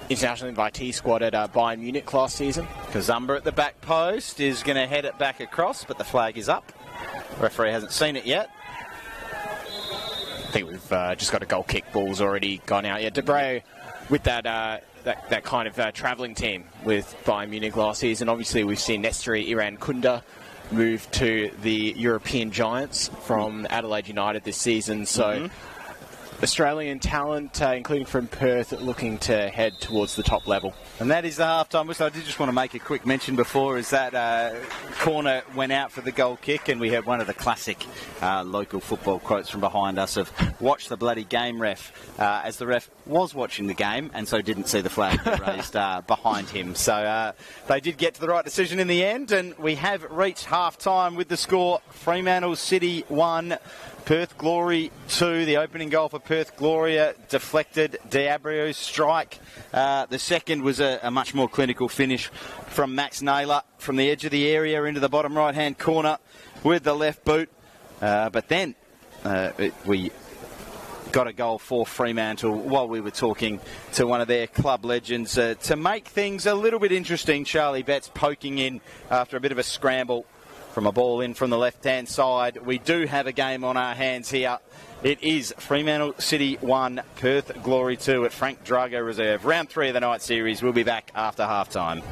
international invitee squad at Bayern Munich last season. Kazumba at the back post is going to head it back across, but the flag is up. Referee hasn't seen it yet. I think we've just got a goal kick. Ball's already gone out. Yeah, Debray with that kind of travelling team with Bayern Munich last season. Obviously, we've seen Nesteri Iran-Kunda move to the European Giants from Adelaide United this season. So Australian talent, including from Perth, looking to head towards the top level. And that is the half-time whistle. I did just want to make a quick mention before, is that corner went out for the goal kick, and we had one of the classic local football quotes from behind us of, watch the bloody game, ref, as the ref was watching the game and so didn't see the flag raised behind him. So they did get to the right decision in the end, and we have reached half-time with the score Fremantle City 1, Perth Glory 2. The opening goal for Perth Glory deflected. Diabriou's strike. The second was a much more clinical finish from Max Naylor from the edge of the area into the bottom right-hand corner with the left boot. But then we got a goal for Fremantle while we were talking to one of their club legends to make things a little bit interesting. Charlie Betts poking in after a bit of a scramble from a ball in from the left-hand side. We do have a game on our hands here. It is Fremantle City 1, Perth Glory 2 at Frank Drago Reserve. Round 3 of the night series. We'll be back after half-time.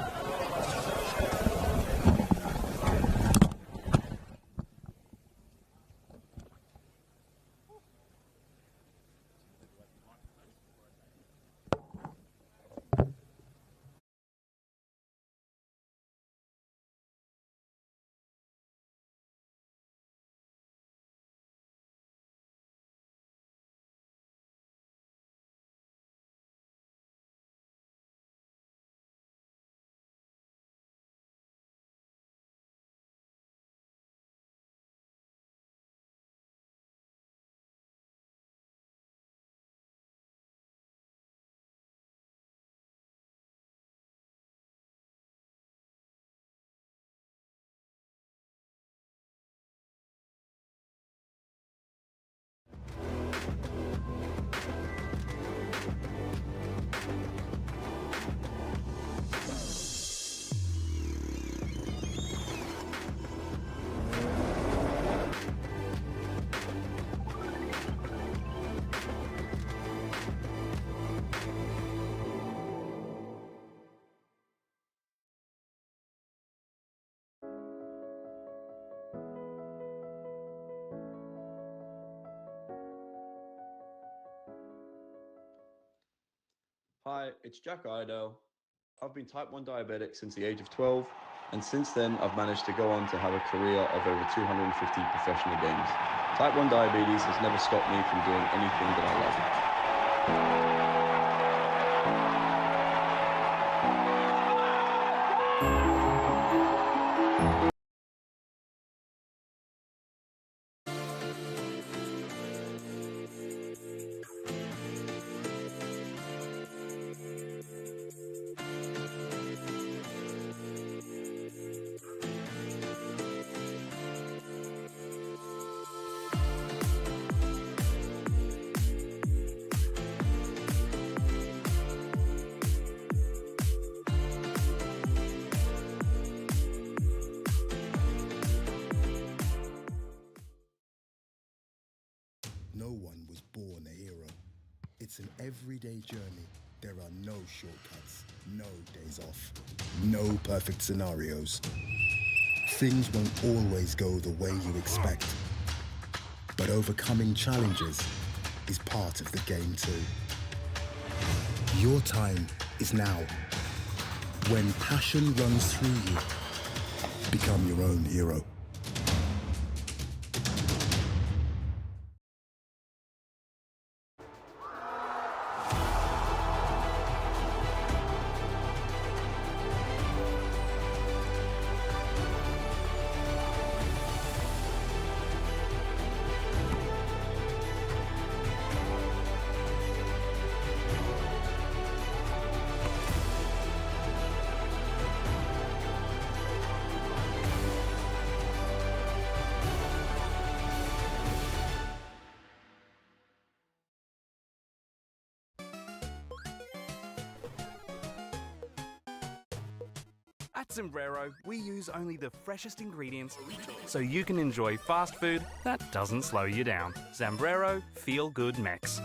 Hi, it's Jack Idell. I've been type 1 diabetic since the age of 12, and since then I've managed to go on to have a career of over 250 professional games. Type 1 diabetes has never stopped me from doing anything that I love. No one was born a hero. It's an everyday journey. There are no shortcuts, no days off, no perfect scenarios. Things won't always go the way you expect. But overcoming challenges is part of the game too. Your time is now. When passion runs through you, become your own hero. At Sombrero, we use only the freshest ingredients so you can enjoy fast food that doesn't slow you down. Sombrero Feel Good Mex.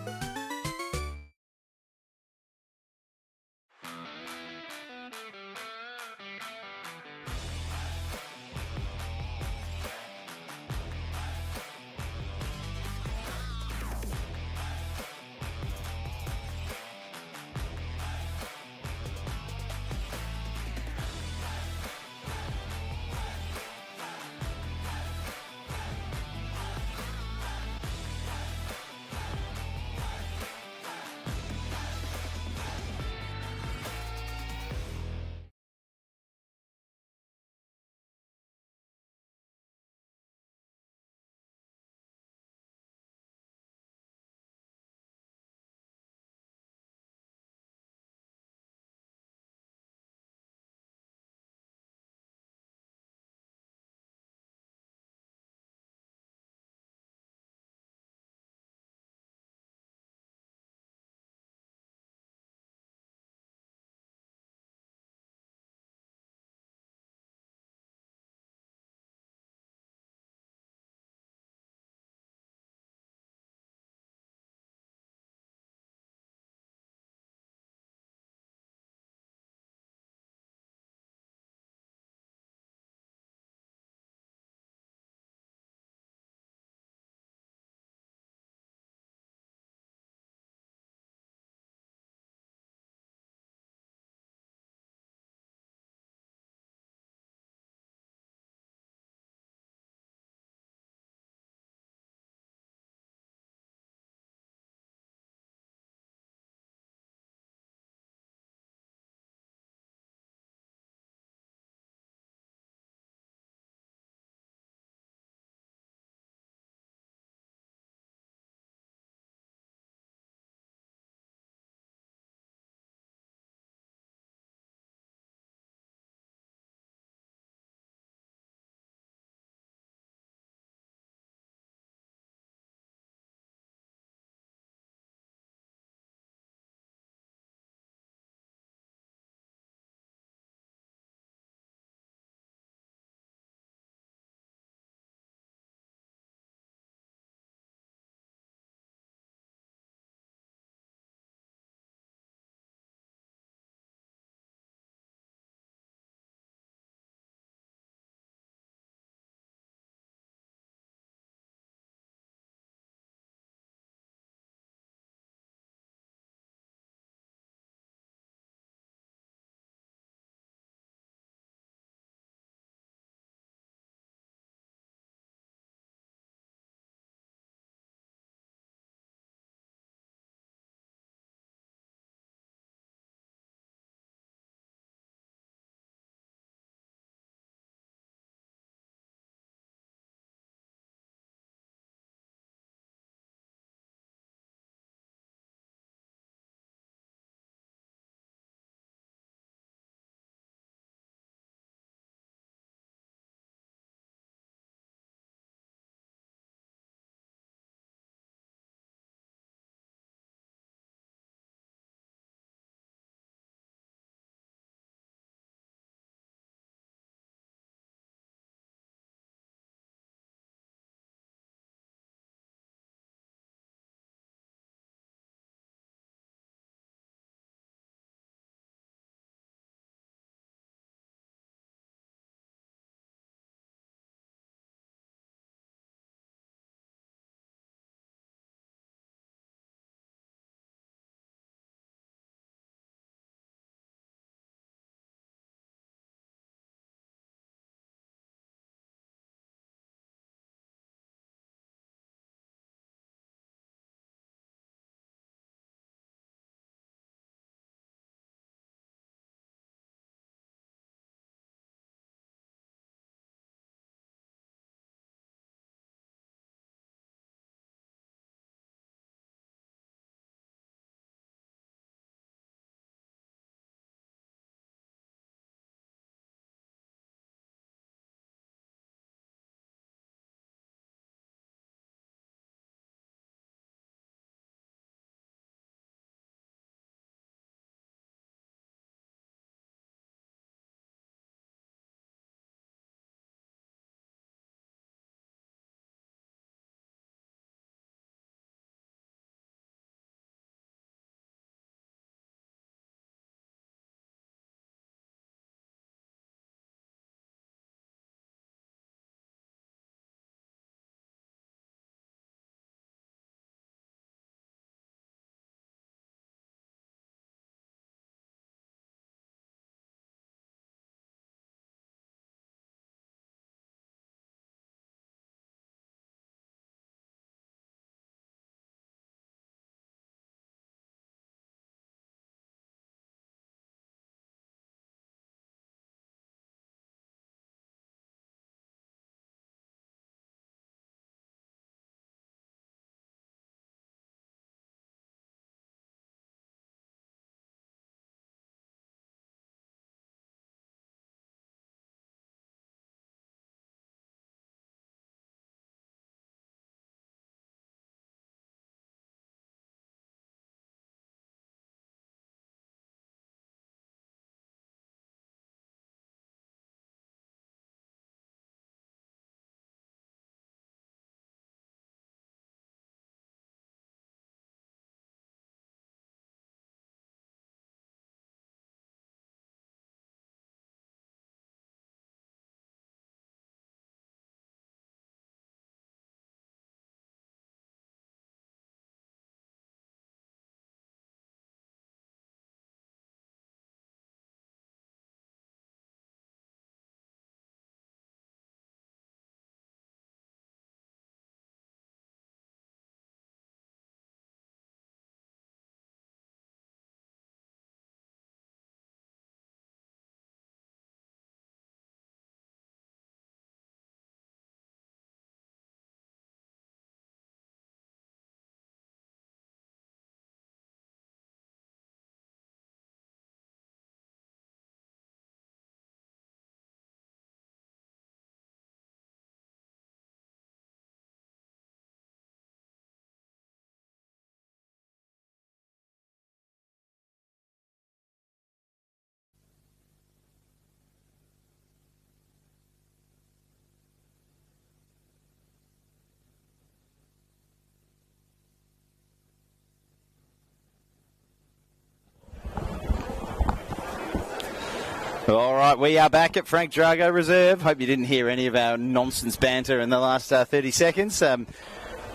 All right, we are back at Frank Drago Reserve. Hope you didn't hear any of our nonsense banter in the last 30 seconds.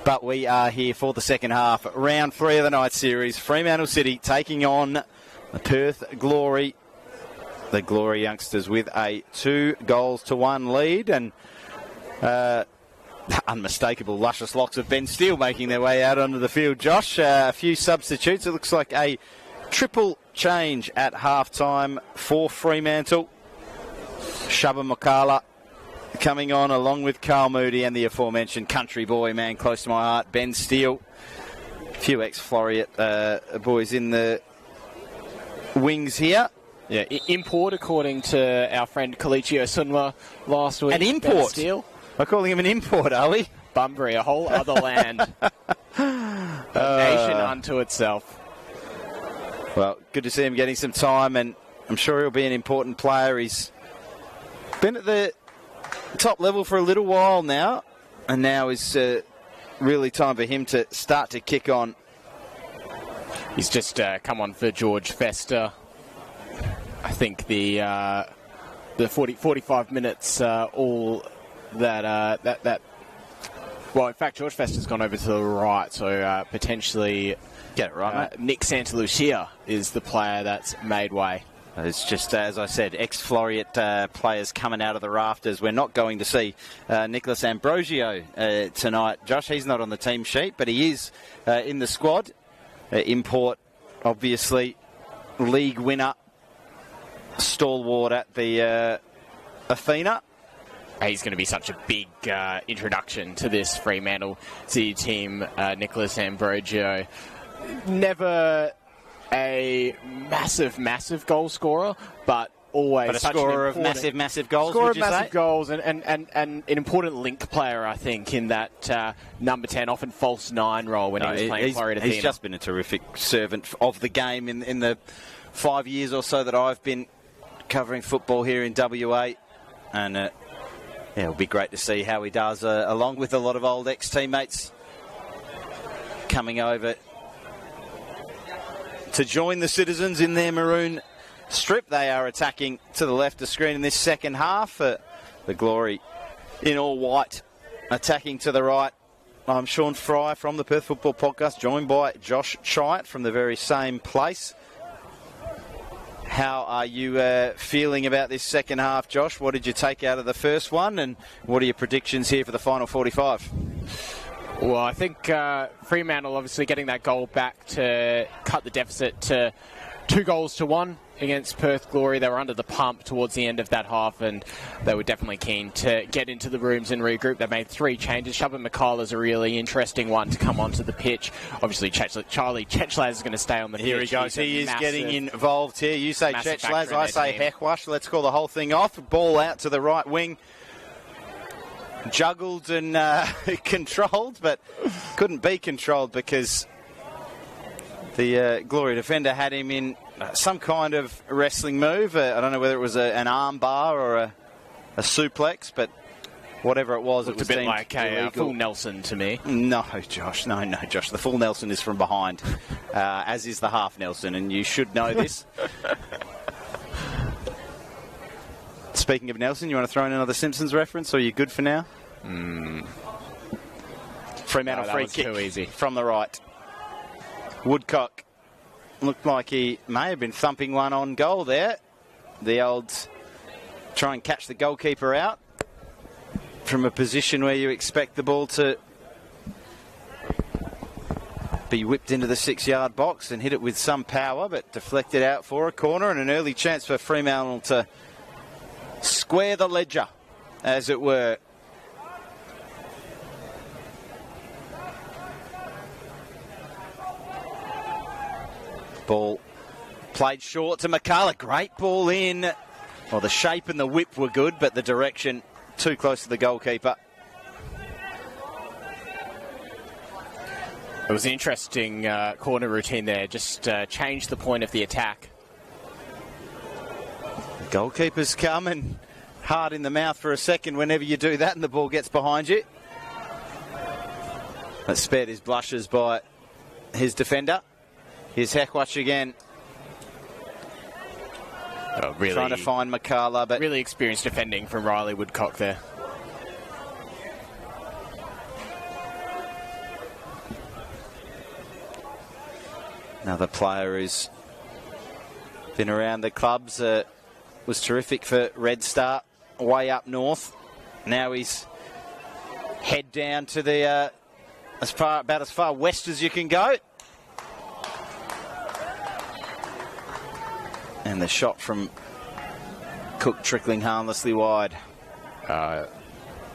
But we are here for the second half. Round 3 of the night series. Fremantle City taking on the Perth Glory. The Glory youngsters with a 2-1 lead. And the unmistakable luscious locks of Ben Steele making their way out onto the field. Josh, a few substitutes. It looks like a triple change at half-time for Fremantle. Shubba Makala coming on along with Carl Moody and the aforementioned country boy, man close to my heart, Ben Steele. A few ex-Floriat boys in the wings here. Yeah, import according to our friend Colicchio Sunwa last week. An import? We're calling him an import, are we? Bunbury, a whole other land. A nation unto itself. Well, good to see him getting some time, and I'm sure he'll be an important player. He's been at the top level for a little while now, and now is really time for him to start to kick on. He's just come on for George Fester. I think the 45 minutes, all that. Well, in fact, George Fester's gone over to the right, so potentially get it right, mate. Nick Santalucia is the player that's made way. It's just, as I said, ex-Floriat players coming out of the rafters. We're not going to see Nicholas Ambrosio tonight. Josh, he's not on the team sheet, but he is in the squad. Import, obviously, league winner, stalwart at the Athena. He's going to be such a big introduction to this Fremantle City team, Nicholas Ambrosio. Never a massive goal scorer, but always but a such scorer an of massive goals, scorer would you of massive say? goals and an important link player, I think, in that number 10, often false 9 role when he was playing Florida. He's just been a terrific servant of the game in the 5 years or so that I've been covering football here in WA, and it'll be great to see how he does, along with a lot of old ex-teammates coming over to join the Citizens in their maroon strip. They are attacking to the left of screen in this second half. The Glory in all white attacking to the right. I'm Sean Fry from the Perth Football Podcast, joined by Josh Chiat from the very same place. How are you feeling about this second half, Josh? What did you take out of the first one, and what are your predictions here for the final 45? Well, I think Fremantle obviously getting that goal back to cut the deficit to 2-1 against Perth Glory. They were under the pump towards the end of that half, and they were definitely keen to get into the rooms and regroup. They made 3 changes. Shubba Makala is a really interesting one to come onto the pitch. Obviously, Charlie Chechlaz is going to stay on the pitch. Here he goes. He is getting involved here. You say Chechlaz, I say Hechwash. Let's call the whole thing off. Ball out to the right wing. Juggled and controlled, but couldn't be controlled because the Glory defender had him in some kind of wrestling move. I don't know whether it was an arm bar or a suplex, but whatever it was, it was a bit deemed like a illegal. full Nelson to me. No, Josh. No, Josh. The full Nelson is from behind, as is the half Nelson, and you should know this. Speaking of Nelson, you want to throw in another Simpsons reference, or are you good for now? Fremantle free kick too easy. From the right. Woodcock looked like he may have been thumping one on goal there. The old try and catch the goalkeeper out from a position where you expect the ball to be whipped into the 6-yard box and hit it with some power, but deflected out for a corner, and an early chance for Fremantle to square the ledger, as it were. Ball played short to Makala. Great ball in. Well, the shape and the whip were good, but the direction too close to the goalkeeper. It was an interesting corner routine there. Just changed the point of the attack. Goalkeeper's come and hard in the mouth for a second whenever you do that and the ball gets behind you. That spared his blushes by his defender. Here's Hechwash again. Really trying to find McCullough, but really experienced defending from Riley Woodcock there. another player who's been around the clubs, was terrific for Red Star, way up north. Now he's head down to the about as far west as you can go. And the shot from Cook trickling harmlessly wide.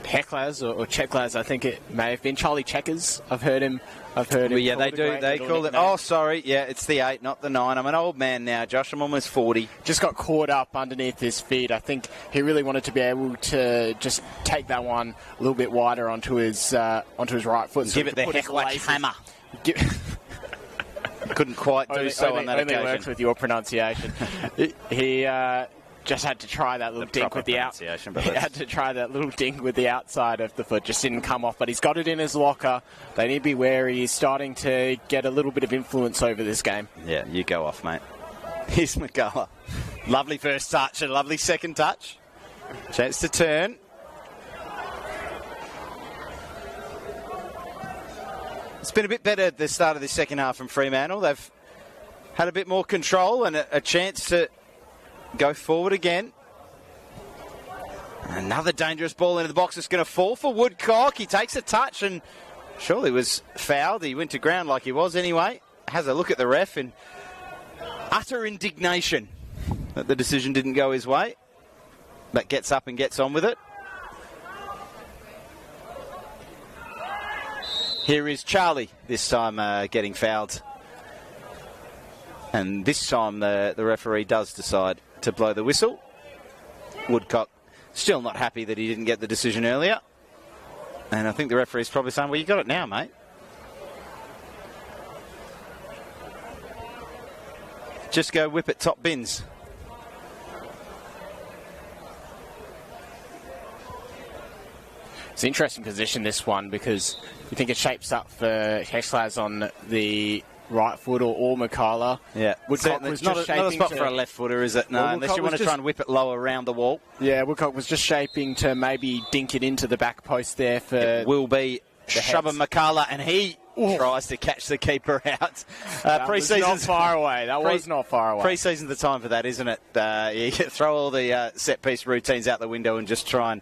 Hecklaz or Checklaz, I think it may have been. Charlie Checkers, I've heard him. Well, yeah, called they do. They call it. Oh, sorry. Yeah, it's the 8, not the 9. I'm an old man now, Josh. I'm almost 40. Just got caught up underneath his feet. I think he really wanted to be able to just take that one a little bit wider onto his right foot. Give it the Hecklaz hammer. Couldn't quite do so on that occasion. Only works with your pronunciation. He just had to try that little dink with the outside. He had to try that little dink with the outside of the foot. Just didn't come off, but he's got it in his locker. They need to be wary. He's starting to get a little bit of influence over this game. Yeah, you go off, mate. Here's McCullough. Lovely first touch, a lovely second touch. Chance to turn. It's been a bit better at the start of the second half from Fremantle. They've had a bit more control and a chance to go forward again. Another dangerous ball into the box. It's going to fall for Woodcock. He takes a touch and surely was fouled. He went to ground like he was anyway. Has a look at the ref in utter indignation that the decision didn't go his way. But gets up and gets on with it. Here is Charlie, this time getting fouled. And this time the referee does decide to blow the whistle. Woodcock still not happy that he didn't get the decision earlier. And I think the referee's probably saying, well, you got it now, mate. Just go whip it top bins. It's an interesting position, this one, because you think it shapes up for Hecklaz on the right foot or McCullough. Yeah, Woodcock was not just a spot shaping for a left footer, is it? No, Well, unless you want to try and whip it low around the wall. Yeah, Woodcock was just shaping to maybe dink it into the back post there for... It will be Shubba McCullough, and he tries to catch the keeper out. Pre-season's not far away. That was not far away. Pre-season's the time for that, isn't it? You throw all the set-piece routines out the window and just try and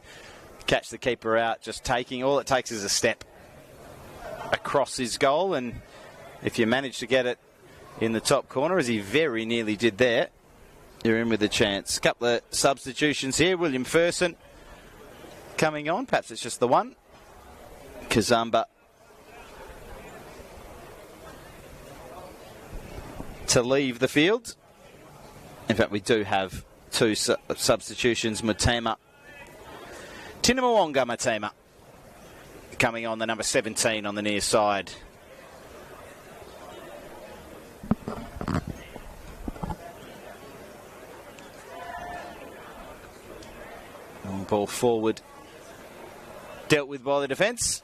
catch the keeper out. Just taking, all it takes is a step across his goal, and if you manage to get it in the top corner, as he very nearly did there, you're in with a chance. A couple of substitutions here. William Ferson coming on. Perhaps it's just the one. Kazumba to leave the field. In fact, we do have two substitutions. Tinamawonga Matema coming on, the number 17 on the near side. Long ball forward, dealt with by the defence.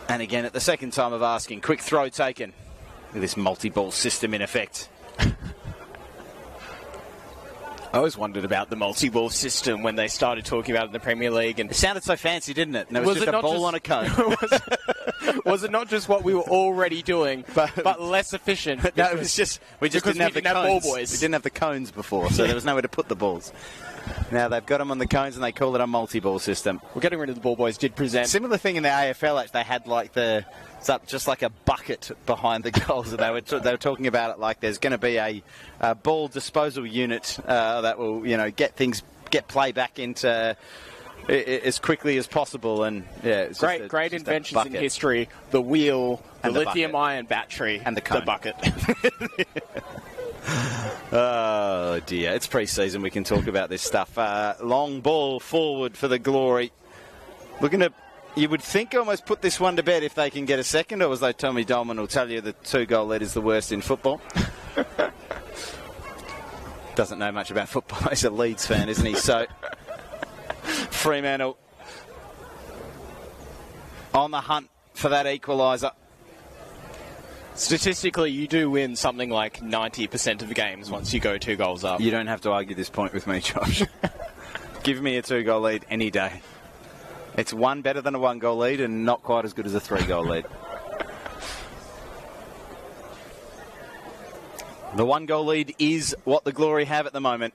And again, at the second time of asking, quick throw taken with this multi-ball system in effect. I always wondered about the multi-ball system when they started talking about it in the Premier League. And it sounded so fancy, didn't it? And it was just a ball on a cone. Was it not just what we were already doing, but less efficient? No, it was just we didn't have the cones. Ball boys. We didn't have the cones before, so there was nowhere to put the balls. Now they've got them on the cones and they call it a multi-ball system. We're getting rid of the ball boys. Did present similar thing in the AFL. Actually, they had like just like a bucket behind the goals. They were talking about it like there's going to be a ball disposal unit that will get play back into as quickly as possible. And yeah, it's great inventions in history: the wheel, the lithium-ion battery, and the bucket. Oh dear, it's pre-season. We can talk about this stuff. Long ball forward for the Glory. Looking to, you would think, almost put this one to bed if they can get a second, or as though Tommy Dolman will tell you the 2-goal lead is the worst in football. Doesn't know much about football. He's a Leeds fan, isn't he? So Fremantle on the hunt for that equaliser. Statistically, you do win something like 90% of the games once you go 2 goals up. You don't have to argue this point with me, Josh. Give me a 2-goal lead any day. It's one better than a 1-goal lead and not quite as good as a 3-goal lead. The 1-goal lead is what the Glory have at the moment.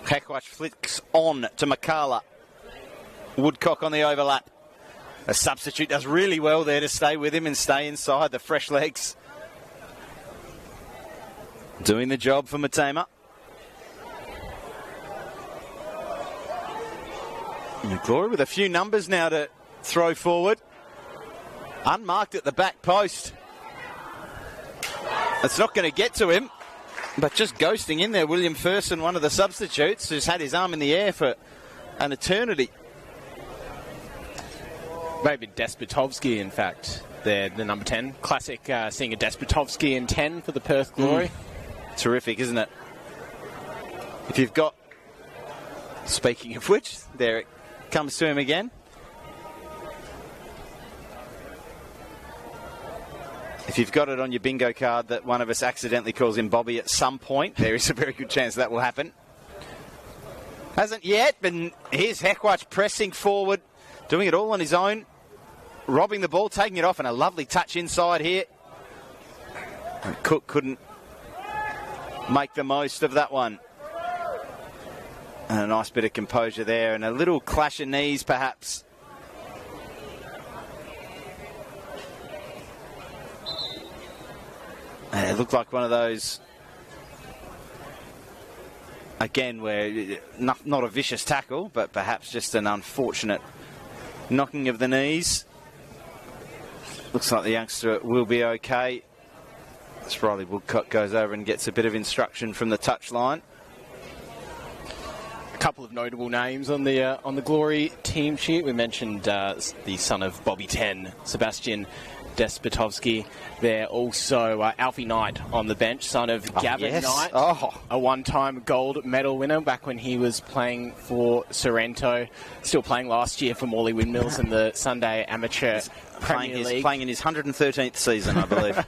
Hekwach flicks on to Makala. Woodcock on the overlap. A substitute does really well there to stay with him and stay inside. The fresh legs doing the job for Matema. And Glory with a few numbers now to throw forward. Unmarked at the back post. It's not going to get to him, but just ghosting in there. William Ferson, one of the substitutes, who's had his arm in the air for an eternity. Maybe Despotovsky, in fact, the number 10. Classic seeing a Despotovsky in 10 for the Perth Glory. Terrific, isn't it? If you've got... Speaking of which, there it comes to him again. If you've got it on your bingo card that one of us accidentally calls him Bobby at some point, there is a very good chance that will happen. Hasn't yet, but here's Hekwach pressing forward, doing it all on his own, robbing the ball, taking it off, and a lovely touch inside here. And Cook couldn't make the most of that one. And a nice bit of composure there, and a little clash of knees perhaps. And it looked like one of those, again, where not a vicious tackle, but perhaps just an unfortunate knocking of the knees. Looks like the youngster will be okay. Riley Woodcock goes over and gets a bit of instruction from the touchline. A couple of notable names on the Glory team sheet. We mentioned the son of Bobby 10, Sebastian Despotovsky. There also Alfie Knight on the bench, son of Gavin Knight, a one-time gold medal winner back when he was playing for Sorrento. Still playing last year for Morley Windmills in the Sunday Amateur Premier League. Playing in his 113th season, I believe.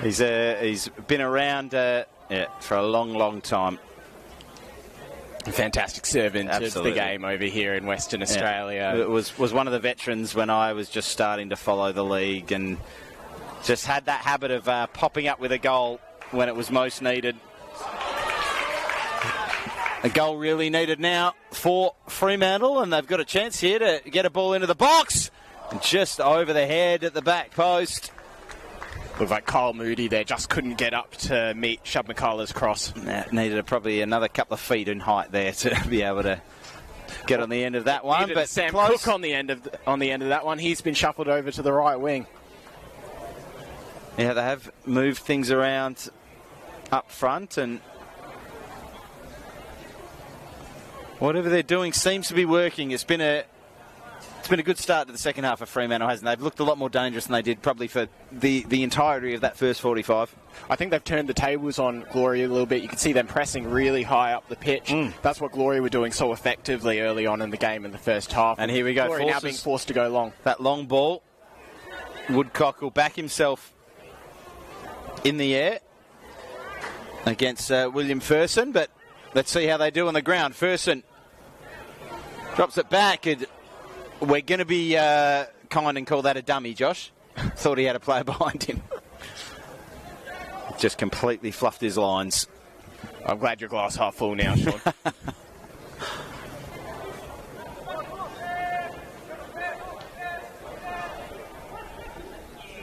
He's been around for a long, long time. Fantastic servant of the game over here in Western Australia. It was one of the veterans when I was just starting to follow the league, and just had that habit of popping up with a goal when it was most needed. A goal really needed now for Fremantle, and they've got a chance here to get a ball into the box. And just over the head at the back post. Looked like Kyle Moody there, just couldn't get up to meet Shub McCullough's cross. Needed probably another couple of feet in height there to be able to get on the end of that one. But Sam close. Cook on the end of that one. He's been shuffled over to the right wing. Yeah, they have moved things around up front, and whatever they're doing seems to be working. It's been a good start to the second half of Fremantle, hasn't it? They've looked a lot more dangerous than they did probably for the entirety of that first 45. I think they've turned the tables on Glory a little bit. You can see them pressing really high up the pitch. That's what Glory were doing so effectively early on in the game in the first half. And here we go. Glory now being forced to go long. That long ball. Woodcock will back himself in the air against William Ferson, but let's see how they do on the ground. Ferson drops it back, and we're going to be kind and call that a dummy, Josh. Thought he had a player behind him. Just completely fluffed his lines. I'm glad your glass half full now, Sean.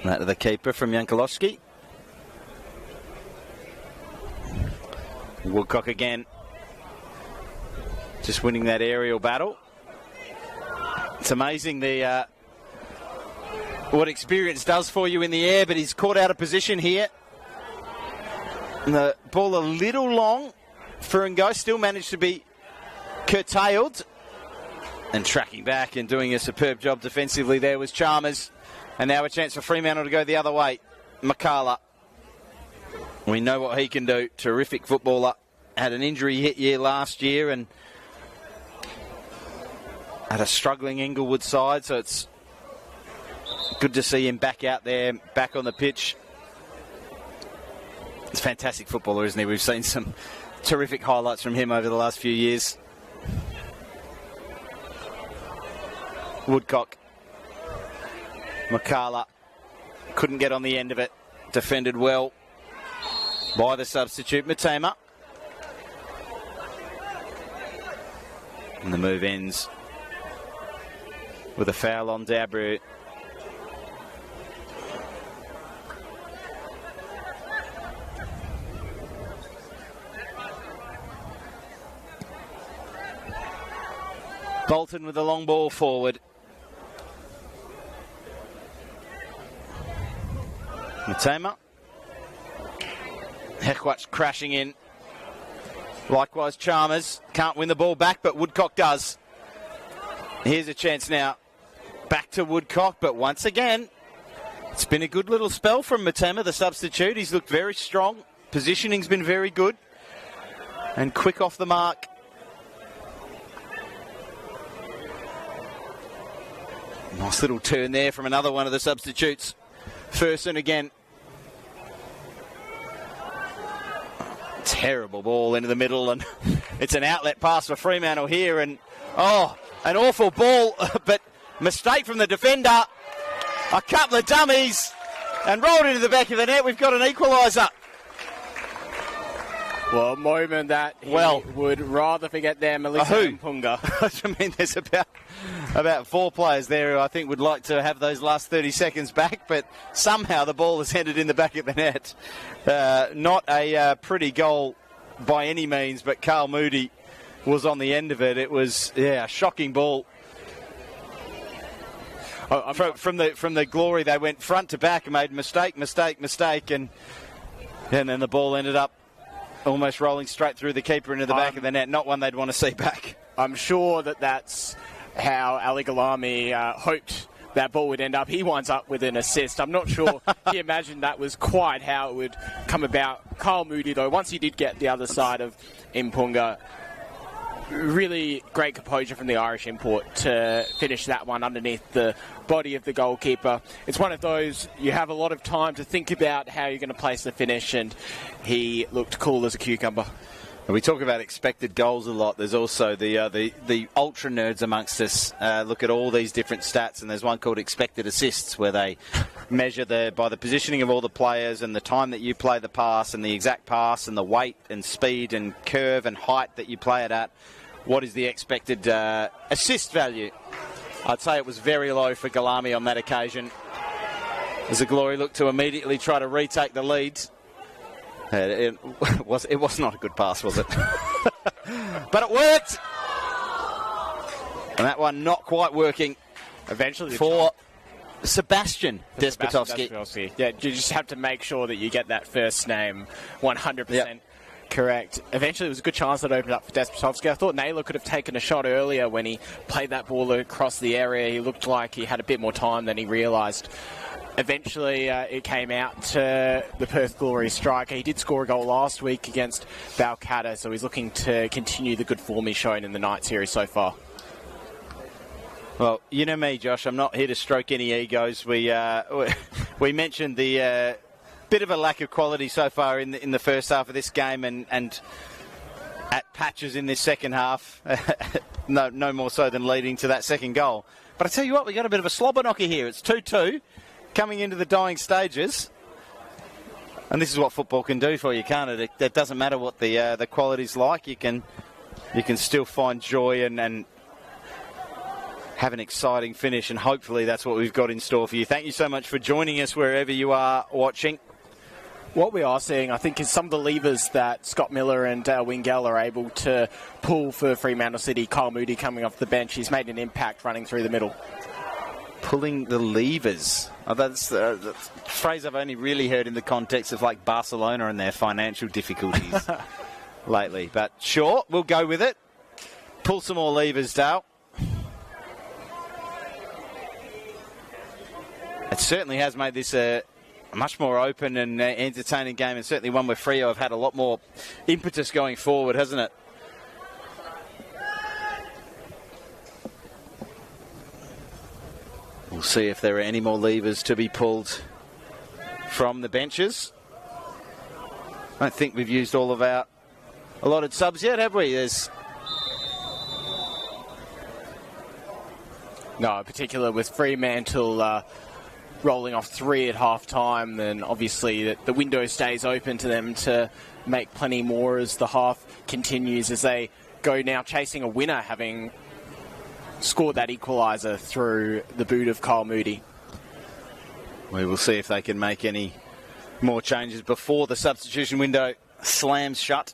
That to the keeper from Jankulowski. Woodcock again. Just winning that aerial battle. It's amazing what experience does for you in the air, but he's caught out of position here. And the ball a little long for Ngo, still managed to be curtailed. And tracking back and doing a superb job defensively there was Chalmers. And now a chance for Fremantle to go the other way. Makala. We know what he can do. Terrific footballer. Had an injury hit year last year and had a struggling Inglewood side, so it's Good to see him back out there, back on the pitch. He's a fantastic footballer, isn't he? We've seen some terrific highlights from him over the last few years. Woodcock. McCarla couldn't get on the end of it. Defended well by the substitute, Matema. And the move ends with a foul on Dabru. Bolton with a long ball forward. Matema. Heckwatch crashing in. Likewise, Chalmers can't win the ball back, but Woodcock does. Here's a chance now. Back to Woodcock, but once again, it's been a good little spell from Matema, the substitute. He's looked very strong. Positioning's been very good. And quick off the mark. Nice little turn there from another one of the substitutes. Ferson again. Terrible ball into the middle, and it's an outlet pass for Fremantle here, and an awful ball, but mistake from the defender. A couple of dummies, and rolled into the back of the net. We've got an equaliser. Well, a moment that he would rather forget there, Melissa Mpunga. I mean, there's about 4 players there who I think would like to have those last 30 seconds back, but somehow the ball has ended in the back of the net. Not a pretty goal by any means, but Carl Moody was on the end of it. It was, a shocking ball. From the glory, they went front to back and made mistake, and then the ball ended up almost rolling straight through the keeper into the back of the net. Not one they'd want to see back. I'm sure that's how Ali Galami hoped that ball would end up. He winds up with an assist. I'm not sure he imagined that was quite how it would come about. Kyle Moody, though, once he did get the other side of Mpunga, really great composure from the Irish import to finish that one underneath the body of the goalkeeper. It's one of those, you have a lot of time to think about how you're going to place the finish, and he looked cool as a cucumber. We talk about expected goals a lot. There's also the ultra nerds amongst us look at all these different stats, and there's one called expected assists, where they measure by the positioning of all the players and the time that you play the pass and the exact pass and the weight and speed and curve and height that you play it at. What is the expected assist value? I'd say it was very low for Galami on that occasion, as the Glory looked to immediately try to retake the lead. It was not a good pass, was it? But it worked! And that one not quite working. Eventually for Sebastian Despotovsky. Yeah, you just have to make sure that you get that first name 100% correct. Eventually, it was a good chance that opened up for Despotovsky. I thought Naylor could have taken a shot earlier when he played that ball across the area. He looked like he had a bit more time than he realised. Eventually, it came out to the Perth Glory striker. He did score a goal last week against Balcatta, so he's looking to continue the good form he's shown in the night series so far. Well, you know me, Josh. I'm not here to stroke any egos. We mentioned the bit of a lack of quality so far in the first half of this game, and at patches in this second half. no more so than leading to that second goal. But I tell you what, we got a bit of a slobber knocker here. It's 2-2. Coming into the dying stages, and this is what football can do for you, can't it? It doesn't matter what the quality's like. You can still find joy and have an exciting finish, and hopefully that's what we've got in store for you. Thank you so much for joining us wherever you are watching. What we are seeing, I think, is some of the levers that Scott Miller and Wingell are able to pull for Fremantle City. Kyle Moody coming off the bench, he's made an impact running through the middle. Pulling the levers. Oh, that's a phrase I've only really heard in the context of like Barcelona and their financial difficulties lately. But sure, we'll go with it. Pull some more levers, Dale. It certainly has made this a much more open and entertaining game, and certainly one where Freo have had a lot more impetus going forward, hasn't it? We'll see if there are any more levers to be pulled from the benches. I don't think we've used all of our allotted subs yet, have we? No, in particular with Fremantle rolling off 3 at half-time, then obviously the window stays open to them to make plenty more as the half continues, as they go now chasing a winner, having scored that equaliser through the boot of Kyle Moody. We will see if they can make any more changes before the substitution window slams shut.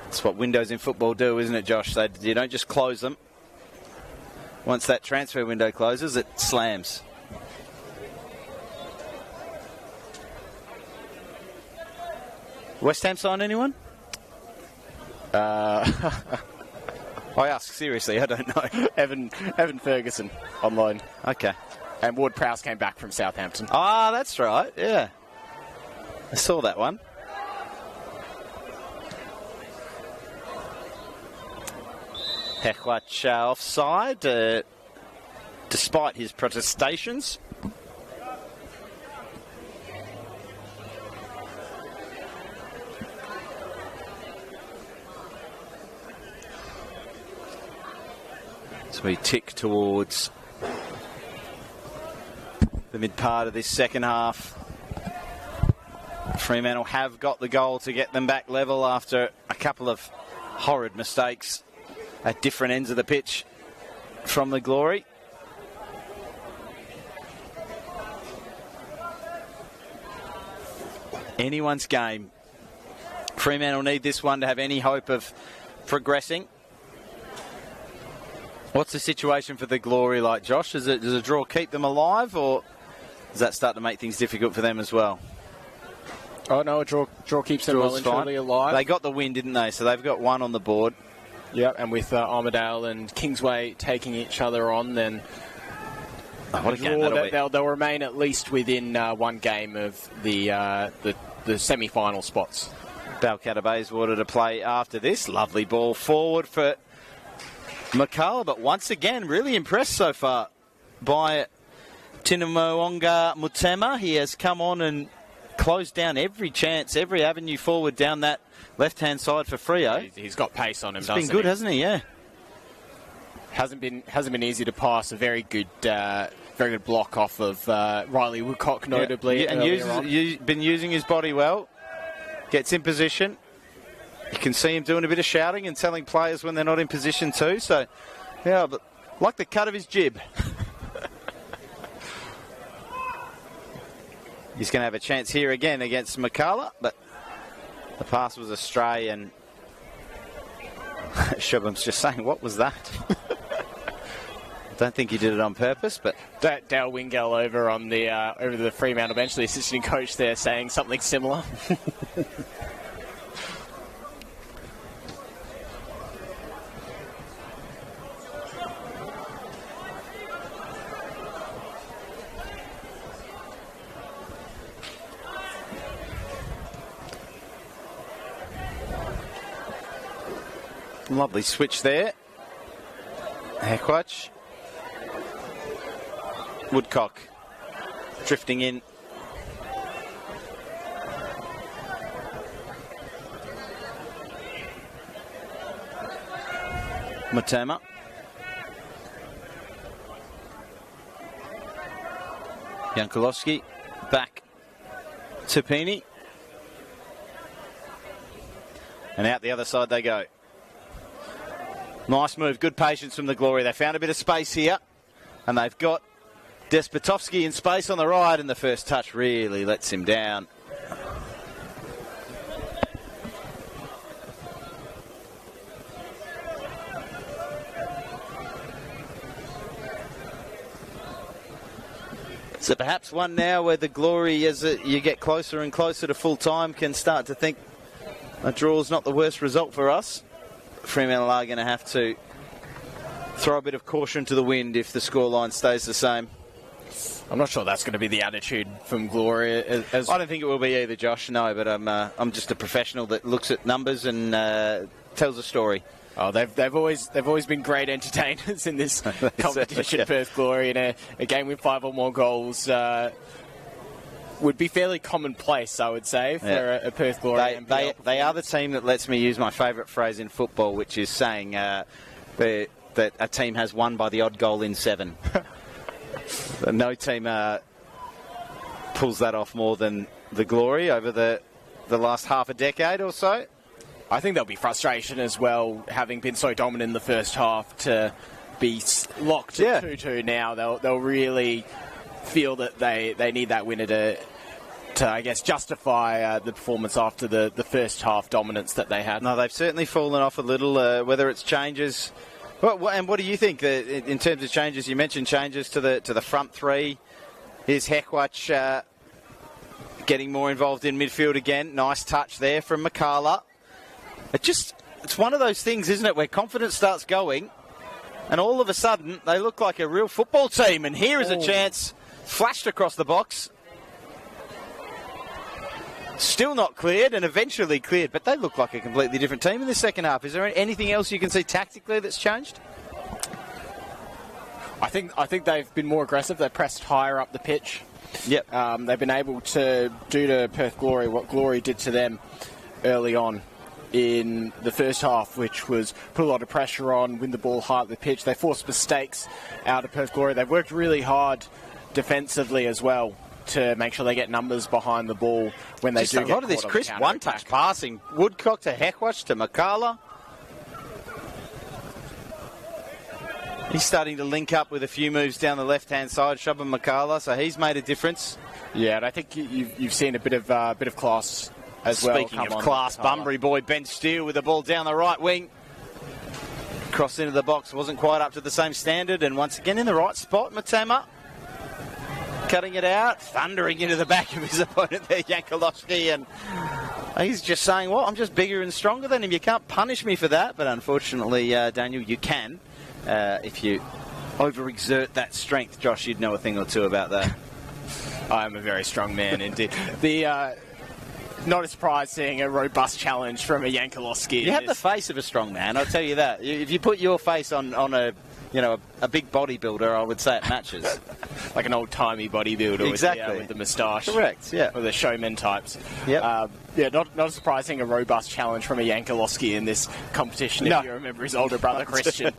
That's what windows in football do, isn't it, Josh? You don't just close them. Once that transfer window closes, it slams. West Ham sign anyone? I ask seriously, I don't know. Evan Ferguson on loan. Okay. And Ward Prowse came back from Southampton. Ah, that's right, yeah. I saw that one. Hechwach offside, despite his protestations. So we tick towards the mid part of this second half. Fremantle have got the goal to get them back level after a couple of horrid mistakes at different ends of the pitch from the Glory. Anyone's game. Fremantle need this one to have any hope of progressing. What's the situation for the Glory like, Josh? Does a draw keep them alive, or does that start to make things difficult for them as well? Oh, no, a draw keeps them well and truly alive. They got the win, didn't they? So they've got one on the board. Yeah, and with Armidale and Kingsway taking each other on, then what a game that'll be. They'll remain at least within one game of the semi-final spots. Balcatta Bayswater to play after this. Lovely ball forward for McCullough, but once again, really impressed so far by Tinamoonga Mutema. He has come on and closed down every chance, every avenue forward down that left-hand side for Freo. He's got pace on him, It's been good, hasn't he? Yeah. Hasn't been easy to pass. A very good block off of Riley Woodcock, notably. Yeah, and been using his body well. Gets in position. You can see him doing a bit of shouting and telling players when they're not in position too. So, yeah, but like the cut of his jib. He's going to have a chance here again against McCullough, but the pass was astray, and Shubham's just saying, what was that? Don't think he did it on purpose, but Dale Wingell over on the Fremantle bench, the assistant coach there, saying something similar. Lovely switch there. Hechwach. Woodcock drifting in. Mutema. Jankulovski back to Pini. And out the other side they go. Nice move, good patience from the Glory. They found a bit of space here, and they've got Despotovsky in space on the right, and the first touch really lets him down. So perhaps one now where the Glory, as you get closer and closer to full time, can start to think a draw's not the worst result for us. Fremantle are going to have to throw a bit of caution to the wind if the scoreline stays the same. I'm not sure that's going to be the attitude from Glory. I don't think it will be either, Josh. No, but I'm just a professional that looks at numbers and tells a story. Oh, they've always been great entertainers in this competition. Yeah. Perth Glory, in a game with 5 or more goals would be fairly commonplace, I would say, for a Perth Glory. They are the team that lets me use my favourite phrase in football, which is saying that a team has won by the odd goal in 7. No team pulls that off more than the Glory over the last half a decade or so. I think there'll be frustration as well, having been so dominant in the first half, to be locked at 2-2 now. They'll really feel that they need that winner to I guess, justify the performance after the first half dominance that they had. No, they've certainly fallen off a little, whether it's changes. And what do you think in terms of changes? You mentioned changes to the front three. Here's Heckwatch getting more involved in midfield again. Nice touch there from McCarla. It's one of those things, isn't it, where confidence starts going and all of a sudden they look like a real football team. And here is a chance, flashed across the box. Still not cleared and eventually cleared, but they look like a completely different team in the second half. Is there anything else you can see tactically that's changed? I think they've been more aggressive. They pressed higher up the pitch. Yep. They've been able to do to Perth Glory what Glory did to them early on in the first half, which was put a lot of pressure on, win the ball high up the pitch. They forced mistakes out of Perth Glory. They've worked really hard defensively as well to make sure they get numbers behind the ball when they do get a lot of this crisp one-touch passing. Woodcock to Heckwatch to McCarla. He's starting to link up with a few moves down the left-hand side, Shubham McCarla, so he's made a difference. Yeah, and I think you've seen a bit of class as well. Speaking of class, Bunbury boy Ben Steele with the ball down the right wing. Cross into the box, wasn't quite up to the same standard, and once again in the right spot, Matama. Cutting it out, thundering into the back of his opponent there, Yankolowski, and he's just saying, well, I'm just bigger and stronger than him. You can't punish me for that, but unfortunately, Daniel, you can. If you overexert that strength. Josh, you'd know a thing or two about that. I'm a very strong man indeed. Not a surprise seeing a robust challenge from a Yankolowski. You have the face of a strong man, I'll tell you that. If you put your face on a big bodybuilder, I would say it matches. Like an old-timey bodybuilder exactly. with the moustache. Correct, yeah. Or the showman types. Yep. Not surprising, a robust challenge from a Yankolowski in this competition, if you remember his older brother, Christian.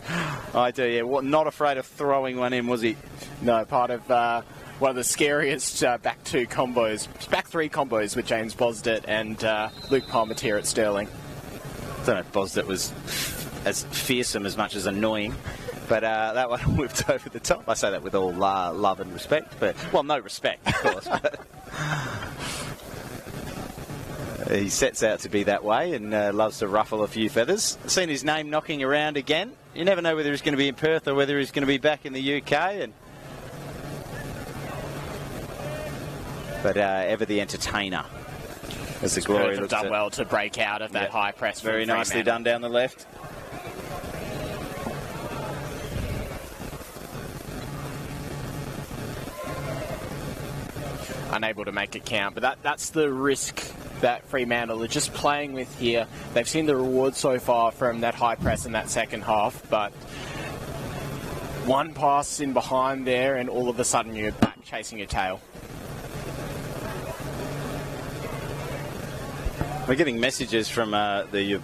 I do, yeah. Not afraid of throwing one in, was he? No, part of one of the scariest back three combos with James Bosdett and Luke Palmetier at Stirling. I don't know if Bosdett was as fearsome as much as annoying. But that one whipped over the top. I say that with all love and respect. Well, no respect, of course. But he sets out to be that way and loves to ruffle a few feathers. Seen his name knocking around again. You never know whether he's going to be in Perth or whether he's going to be back in the UK. But ever the entertainer. As the Glory have done well to break out of that high press. Very nicely done down the left. Unable to make it count, but that's the risk that Fremantle are just playing with here. They've seen the reward so far from that high press in that second half, but one pass in behind there and all of a sudden you're back chasing your tail. We're getting messages from the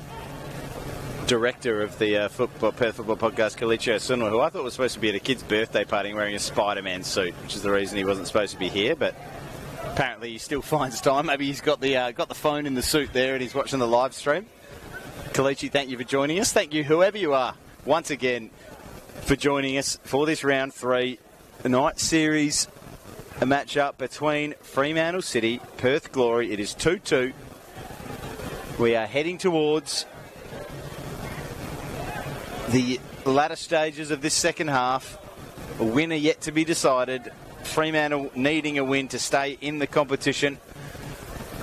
director of the Perth Football Podcast, Kalichio Sunwa, who I thought was supposed to be at a kid's birthday party wearing a Spider-Man suit, which is the reason he wasn't supposed to be here, but apparently he still finds time. Maybe he's got the phone in the suit there and he's watching the live stream. Kalichi, thank you for joining us. Thank you, whoever you are, once again, for joining us for this round 3, the night series, a match-up between Fremantle City, Perth Glory. It is 2-2. We are heading towards the latter stages of this second half. A winner yet to be decided. Fremantle needing a win to stay in the competition.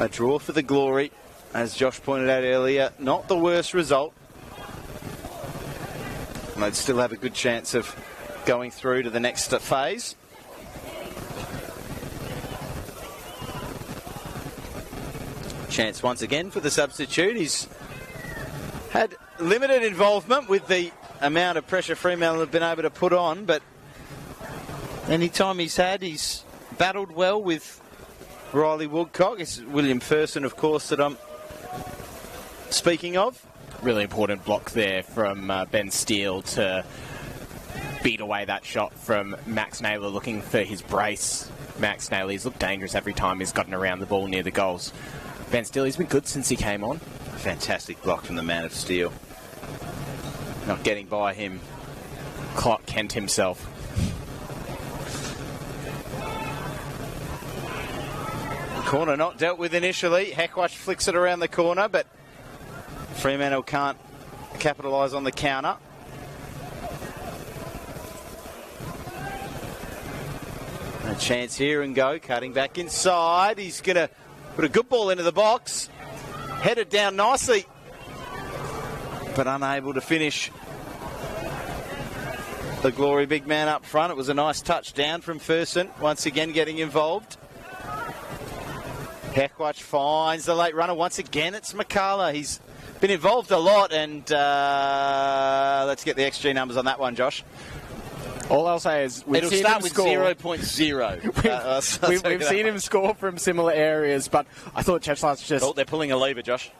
A draw for the Glory, as Josh pointed out earlier. Not the worst result. And they'd still have a good chance of going through to the next phase. Chance once again for the substitute. He's had limited involvement with the amount of pressure Fremantle have been able to put on, but any time he's had, he's battled well with Riley Woodcock. It's William Ferson, of course, that I'm speaking of. Really important block there from Ben Steele to beat away that shot from Max Naylor looking for his brace. Max Naylor, he's looked dangerous every time he's gotten around the ball near the goals. Ben Steele, he's been good since he came on. Fantastic block from the man of steel. Not getting by him. Clark Kent himself. Corner not dealt with initially. Heckwash flicks it around the corner, but Fremantle can't capitalise on the counter. A chance here and go, cutting back inside. He's going to put a good ball into the box. Headed down nicely, but unable to finish. The Glory big man up front. It was a nice touchdown from Ferson, once again getting involved. Hekwach finds the late runner. Once again, it's McCullough. He's been involved a lot, and let's get the XG numbers on that one, Josh. All I'll say is it'll start with 0.0. We've seen him score from similar areas, but I thought Chechlaz just... Oh, they're pulling a lever, Josh.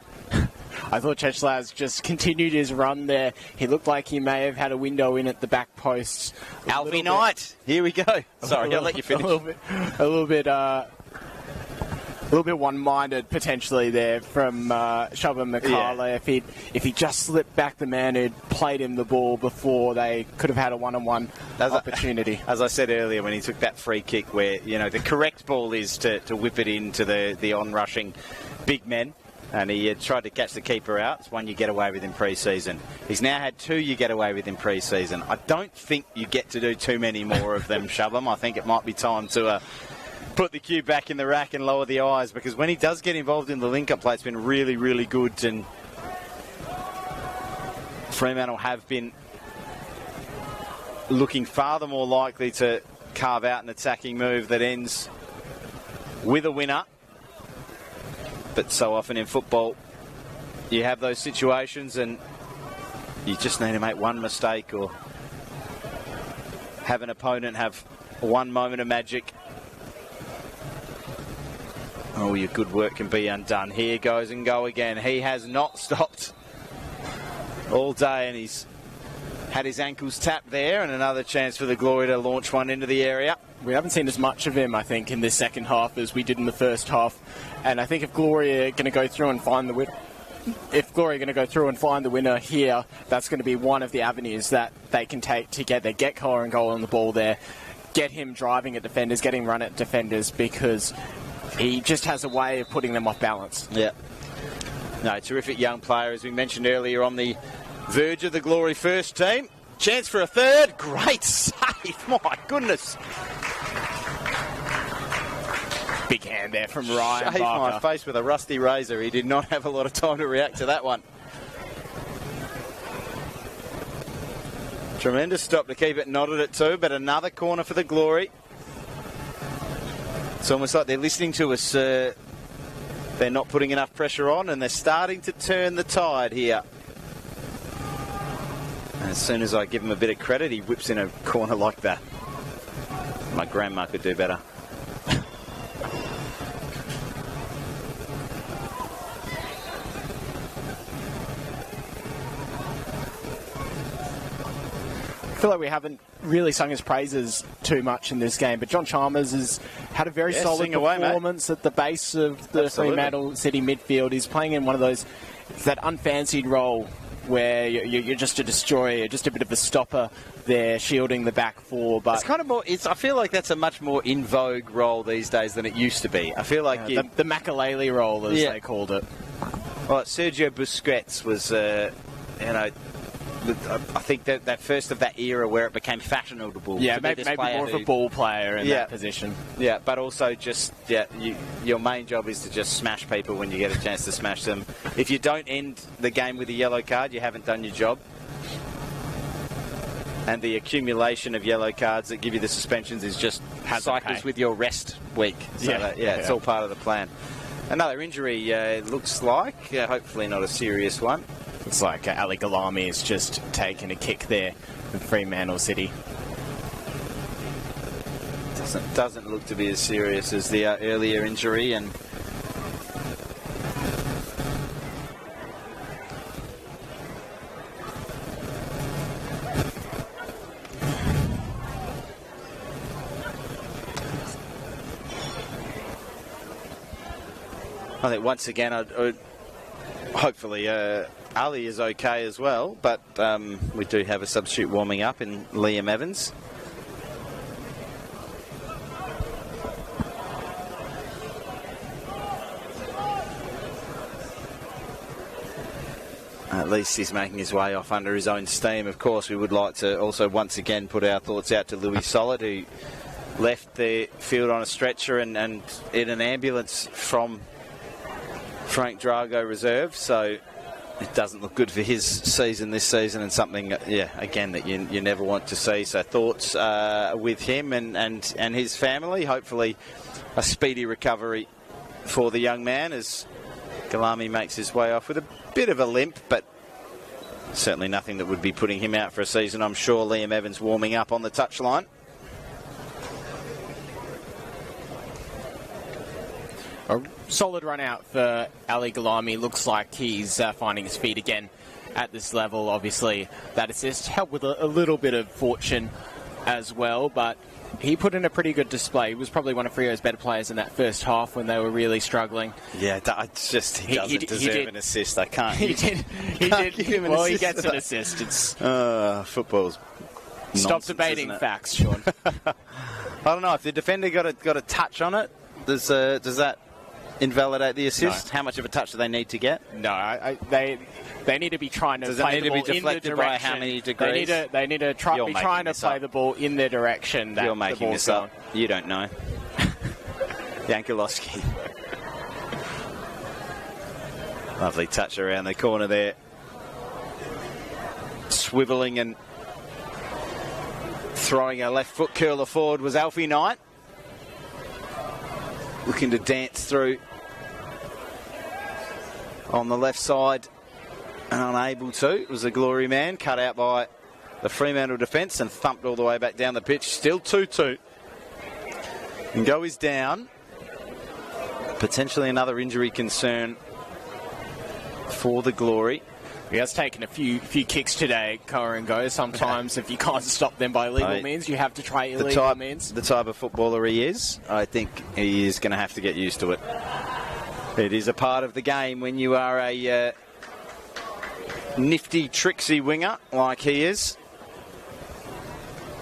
I thought Chechlaz just continued his run there. He looked like he may have had a window in at the back post. Alfie Knight. Here we go. Sorry, I'll let you finish. A little bit one-minded potentially there from Shubham McCarley. Yeah. If he just slipped back the man who'd played him the ball before, they could have had a one-on-one opportunity. As I said earlier, when he took that free kick, where the correct ball is to whip it into the on-rushing big men, and he tried to catch the keeper out. It's one you get away with in pre-season. He's now had two you get away with in pre-season. I don't think you get to do too many more of them, Shubham. I think it might be time to put the cue back in the rack and lower the eyes, because when he does get involved in the link-up play, it's been really, really good. And Fremantle have been looking far the more likely to carve out an attacking move that ends with a winner. But so often in football, you have those situations and you just need to make one mistake or have an opponent have one moment of magic. Oh, your good work can be undone. Here goes and go again. He has not stopped all day, and he's had his ankles tapped there, and another chance for the Glory to launch one into the area. We haven't seen as much of him, I think, in this second half as we did in the first half. And I think if Glory are going to go through and find the winner, here, that's going to be one of the avenues that they can take to get Collar and goal on the ball there, get him driving at defenders, getting run at defenders, because he just has a way of putting them off balance. Yeah. No, terrific young player, as we mentioned earlier, on the verge of the Glory first team. Chance for a third. Great save. My goodness. Big hand there from Ryan Shaved Barker. my face with a rusty razor. He did not have a lot of time to react to that one. Tremendous stop to keep it knotted at 2, but another corner for the Glory. It's almost like they're listening to us. They're not putting enough pressure on, and they're starting to turn the tide here. And as soon as I give him a bit of credit, he whips in a corner like that. My grandma could do better. I feel like we haven't really sung his praises too much in this game, but John Chalmers has had a very solid performance at the base of the Fremantle City midfield. He's playing in one of those, that unfancied role where you're just a destroyer, just a bit of a stopper there, shielding the back four. But it's kind of more. I feel like that's a much more in vogue role these days than it used to be. I feel like the Makalele role, as they called it. Well, Sergio Busquets was, I think that first of that era where it became fashionable. Yeah, maybe more of a ball player in that position. Yeah, but also just, your main job is to just smash people when you get a chance to smash them. If you don't end the game with a yellow card, you haven't done your job. And the accumulation of yellow cards that give you the suspensions is just cycles with your rest week. So it's all part of the plan. Another injury, it looks like, hopefully not a serious one. Looks like Ali Galami has just taken a kick there for Fremantle City. Doesn't look to be as serious as the earlier injury, and I think once again, hopefully Ali is okay as well, but we do have a substitute warming up in Liam Evans. At least he's making his way off under his own steam. Of course, we would like to also once again put our thoughts out to Louis Solid, who left the field on a stretcher and in an ambulance from Frank Drago Reserve. So it doesn't look good for his season this season, and something, again, that you never want to see. So thoughts with him and his family. Hopefully a speedy recovery for the young man as Galami makes his way off with a bit of a limp, but certainly nothing that would be putting him out for a season. I'm sure Liam Evans warming up on the touchline. A solid run out for Ali Galami. Looks like he's finding his feet again at this level. Obviously, that assist helped with a little bit of fortune as well, but he put in a pretty good display. He was probably one of Freo's better players in that first half when they were really struggling. Yeah, it's just he doesn't deserve an assist. I can't. He did. Give him an assist. He gets an assist. It's football's stop nonsense, debating facts, Sean. I don't know if the defender got a touch on it. Does that invalidate the assist? No. How much of a touch do they need to get? No, they need to be trying to Does play it need the ball to be deflected in the by direction. how many degrees? They need to be trying to play the ball in the direction that You're making the ball's this going. up. You don't know. Yankulowski. Lovely touch around the corner there. Swivelling and throwing a left foot curler forward was Alfie Knight. Looking to dance through on the left side and unable to. It was a glory man cut out by the Fremantle defence and thumped all the way back down the pitch. Still 2-2. And go is down. Potentially another injury concern for the Glory. He has taken a few kicks today, Go. Sometimes if you can't stop them by legal means, you have to try illegal means. The type of footballer he is, I think he is going to have to get used to it. It is a part of the game when you are a nifty, tricksy winger like he is.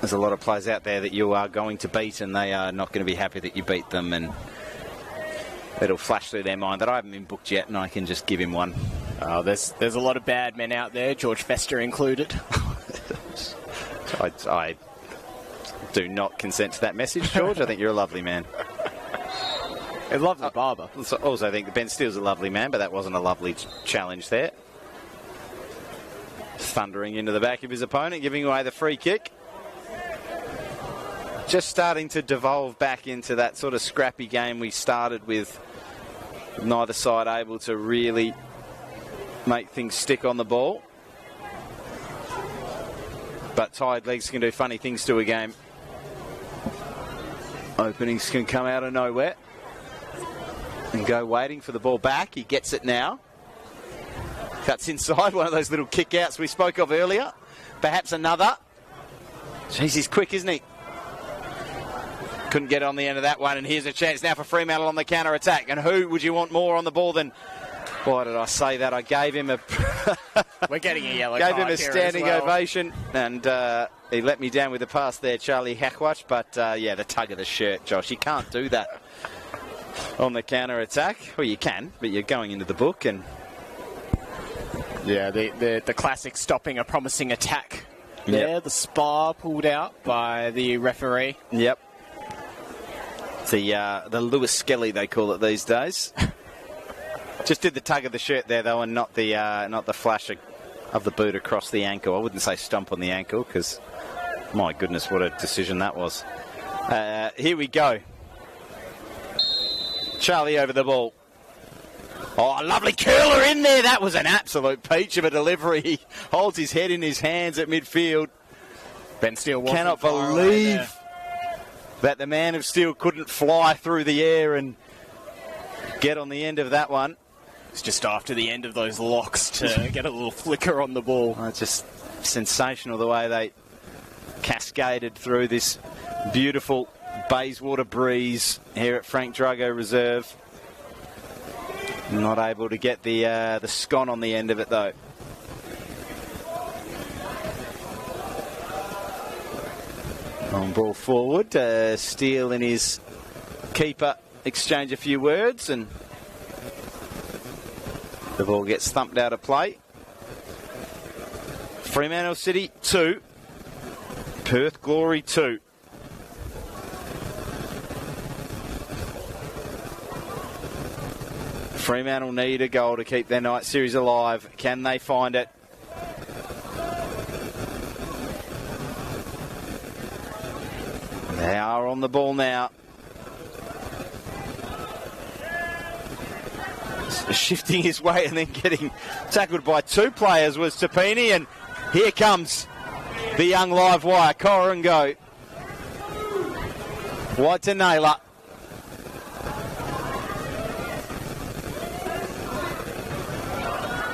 There's a lot of players out there that you are going to beat, and they are not going to be happy that you beat them, and it'll flash through their mind that I haven't been booked yet and I can just give him one. There's a lot of bad men out there, George Fester included. I do not consent to that message, George. I think you're a lovely man. A lovely barber. Also, I think Ben Steele's a lovely man, but that wasn't a lovely challenge there. Thundering into the back of his opponent, giving away the free kick. Just starting to devolve back into that sort of scrappy game we started with. Neither side able to really make things stick on the ball. But tired legs can do funny things to a game. Openings can come out of nowhere. And go waiting for the ball back. He gets it now. Cuts inside, one of those little kick-outs we spoke of earlier. Perhaps another. Jeez, he's quick, isn't he? Couldn't get on the end of that one, and here's a chance now for Fremantle on the counter-attack. And who would you want more on the ball than... Why did I say that? I gave him a... We're getting a yellow gave card him a standing ovation, and he let me down with the pass there, Charlie Hackwatch. But, the tug of the shirt, Josh. You can't do that on the counter-attack. Well, you can, but you're going into the book, and... Yeah, the classic stopping a promising attack there. Yep. The spar pulled out by the referee. Yep. The Lewis Skelly, they call it these days. Just did the tug of the shirt there, though, and not the flash of the boot across the ankle. I wouldn't say stomp on the ankle, because, my goodness, what a decision that was. Here we go. Charlie over the ball. Oh, a lovely curler in there. That was an absolute peach of a delivery. He holds his head in his hands at midfield. Ben Steele cannot believe that the man of steel couldn't fly through the air and get on the end of that one. It's just after the end of those locks to get a little flicker on the ball. Oh, it's just sensational the way they cascaded through this beautiful Bayswater breeze here at Frank Drago Reserve. Not able to get the scone on the end of it though. On ball forward, Steele and his keeper exchange a few words and the ball gets thumped out of play. Fremantle City 2, Perth Glory 2. Fremantle need a goal to keep their night series alive. Can they find it? They are on the ball now. Shifting his way and then getting tackled by two players was Tapini, and here comes the young live wire. Corango. Wide to Naylor.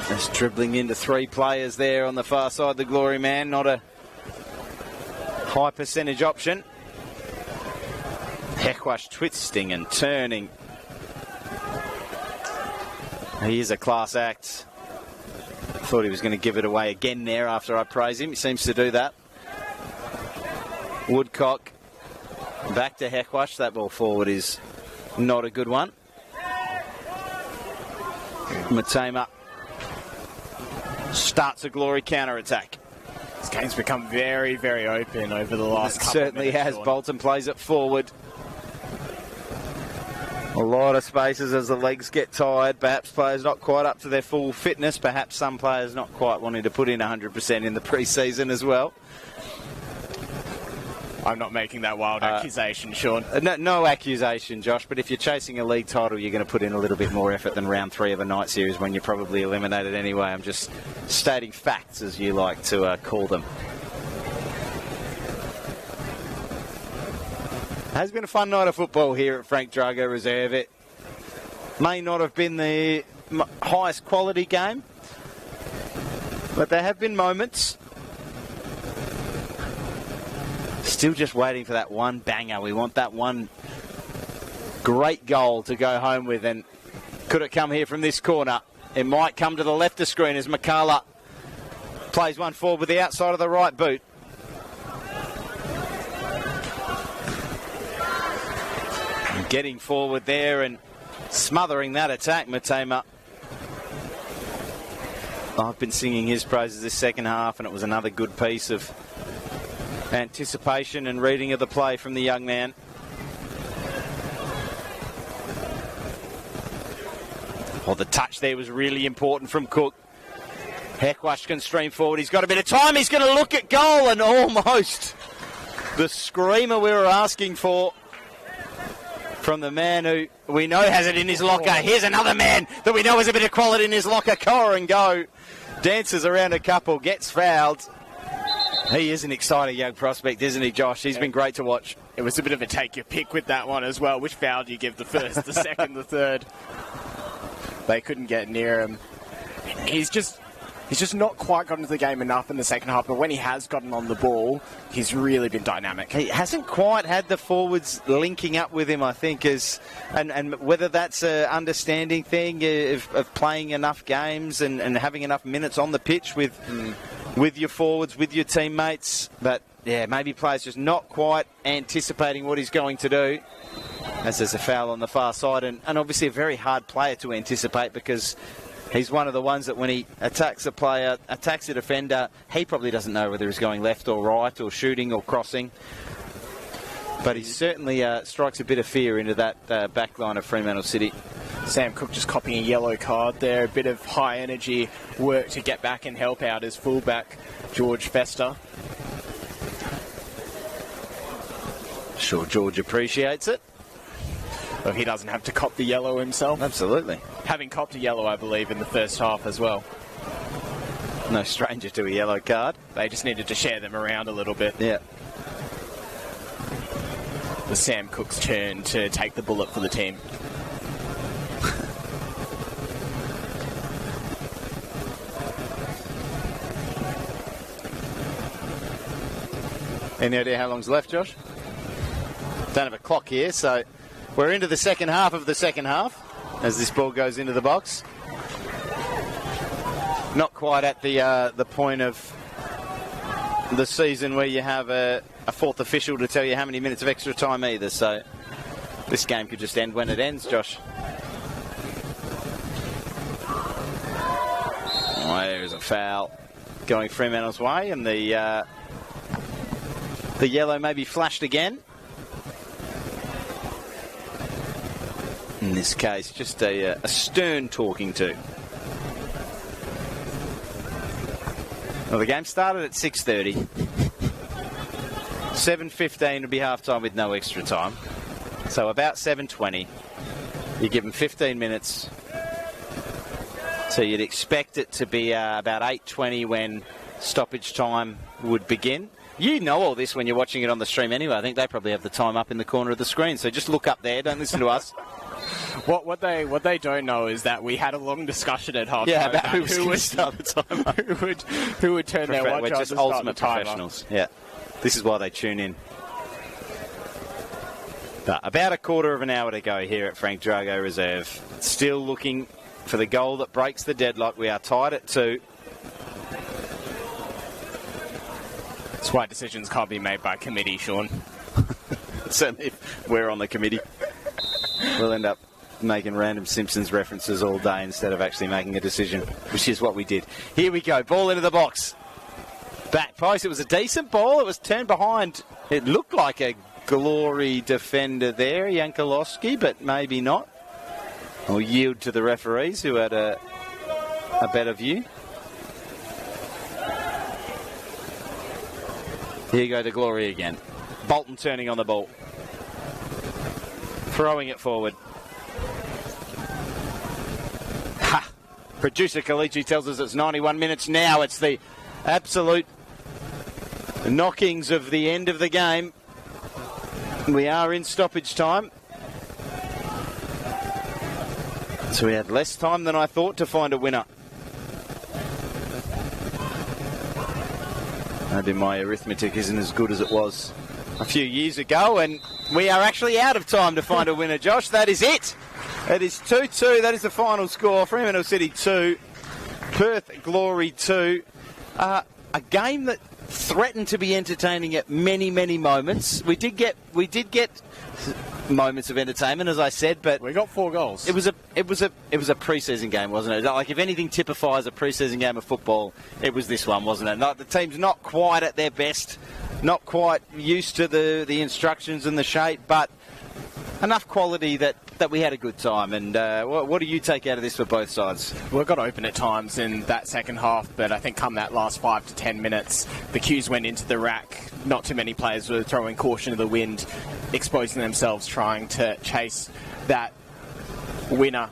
Just dribbling into three players there on the far side. The Glory man, not a high percentage option. Heckwash twisting and turning. He is a class act. Thought he was going to give it away again there after I praise him. He seems to do that. Woodcock back to Heckwash. That ball forward is not a good one. Matema starts a Glory counter-attack. This game's become very, very open over the last couple certainly of minutes. Has. Sean. Bolton plays it forward. A lot of spaces as the legs get tired. Perhaps players not quite up to their full fitness. Perhaps some players not quite wanting to put in 100% in the pre-season as well. I'm not making that wild accusation, Sean. No accusation, Josh, but if you're chasing a league title, you're going to put in a little bit more effort than round 3 of a night series when you're probably eliminated anyway. I'm just stating facts, as you like to call them. Has been a fun night of football here at Frank Drago Reserve. It may not have been the highest quality game, but there have been moments. Still just waiting for that one banger. We want that one great goal to go home with. And could it come here from this corner? It might come to the left of screen as McCullough plays one forward with the outside of the right boot. And getting forward there and smothering that attack, Matema. I've been singing his praises this second half, and it was another good piece of anticipation and reading of the play from the young man. Well, the touch there was really important from Cook. Heckwash can stream forward. He's got a bit of time. He's going to look at goal, and almost the screamer we were asking for from the man who we know has it in his locker. Here's another man that we know has a bit of quality in his locker. Corango dances around a couple, gets fouled. He is an exciting young prospect, isn't he, Josh? He's been great to watch. It was a bit of a take your pick with that one as well. Which foul do you give, the first, the second, the third? They couldn't get near him. He's just not quite gotten to the game enough in the second half, but when he has gotten on the ball, he's really been dynamic. He hasn't quite had the forwards linking up with him, I think, and whether that's an understanding thing of playing enough games and having enough minutes on the pitch with your forwards, with your teammates. But, yeah, maybe players just not quite anticipating what he's going to do. As there's a foul on the far side, and obviously a very hard player to anticipate because he's one of the ones that when he attacks a player, attacks a defender, he probably doesn't know whether he's going left or right or shooting or crossing. But he certainly strikes a bit of fear into that back line of Fremantle City. Sam Cook just copying a yellow card there. A bit of high energy work to get back and help out his fullback, George Fester. Sure, George appreciates it. Well, he doesn't have to cop the yellow himself. Absolutely. Having copped a yellow, I believe, in the first half as well. No stranger to a yellow card. They just needed to share them around a little bit. Yeah. It was Sam Cook's turn to take the bullet for the team. Any idea how long's left, Josh? Don't have a clock here, so we're into the second half of the second half as this ball goes into the box. Not quite at the point of the season where you have a fourth official to tell you how many minutes of extra time either, so this game could just end when it ends, Josh. Oh, there's a foul going Fremantle's way, and the yellow may be flashed again. In this case, just a stern talking to. Well, the game started at 6:30. 7:15 would be half-time with no extra time. So about 7:20. You give them 15 minutes. So you'd expect it to be about 8:20 when stoppage time would begin. You know all this when you're watching it on the stream anyway. I think they probably have the time up in the corner of the screen. So just look up there. Don't listen to us. What they don't know is that we had a long discussion at half time about who would start the timer. who would turn their watch We're on just to start ultimate the timer. professionals. Yeah, this is why they tune in. But about a quarter of an hour to go here at Frank Drago Reserve. Still looking for the goal that breaks the deadlock. We are tied at 2. That's why decisions can't be made by committee, Sean. Certainly if we're on the committee, we'll end up making random Simpsons references all day instead of actually making a decision, which is what we did. Here we go, ball into the box. Back post, it was a decent ball. It was turned behind. It looked like a Glory defender there, Jankulowski, but maybe not. We'll yield to the referees who had a better view. Here you go to Glory again. Bolton turning on the ball. Throwing it forward. Ha! Producer Kalichi tells us it's 91 minutes now. It's the absolute knockings of the end of the game. We are in stoppage time. So we had less time than I thought to find a winner. Maybe my arithmetic isn't as good as it was a few years ago, and we are actually out of time to find a winner, Josh. That is it. It is 2-2. That is the final score. Fremantle City 2, Perth Glory 2. A game that threatened to be entertaining at many, many moments. We did get moments of entertainment, as I said, but we got 4 goals. It was a pre-season game, wasn't it? Like, if anything typifies a pre-season game of football, it was this one, wasn't it? The team's not quite at their best, not quite used to the instructions and the shape, but enough quality that we had a good time. And what do you take out of this for both sides? Well, it got open at times in that second half, but I think come that last 5 to 10 minutes, the cues went into the rack. Not too many players were throwing caution to the wind, exposing themselves, trying to chase that winner.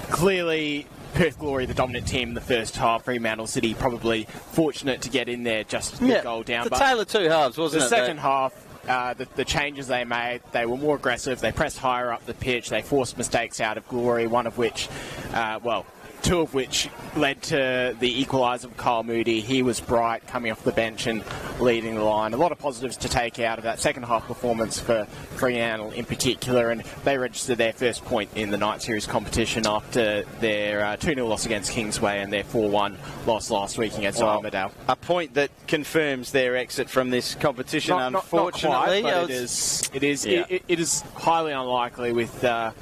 Clearly, Perth Glory, the dominant team in the first half. Fremantle City probably fortunate to get in there just a goal down. The tale of two halves, wasn't it? The second half, the changes they made, they were more aggressive. They pressed higher up the pitch. They forced mistakes out of Glory, one of which, two of which led to the equaliser of Kyle Moody. He was bright, coming off the bench and leading the line. A lot of positives to take out of that second half performance for Fremantle in particular, and they registered their first point in the night series competition after their 2-0 loss against Kingsway and their 4-1 loss last week against Armidale. A point that confirms their exit from this competition, unfortunately. Not quite, but it is highly unlikely with where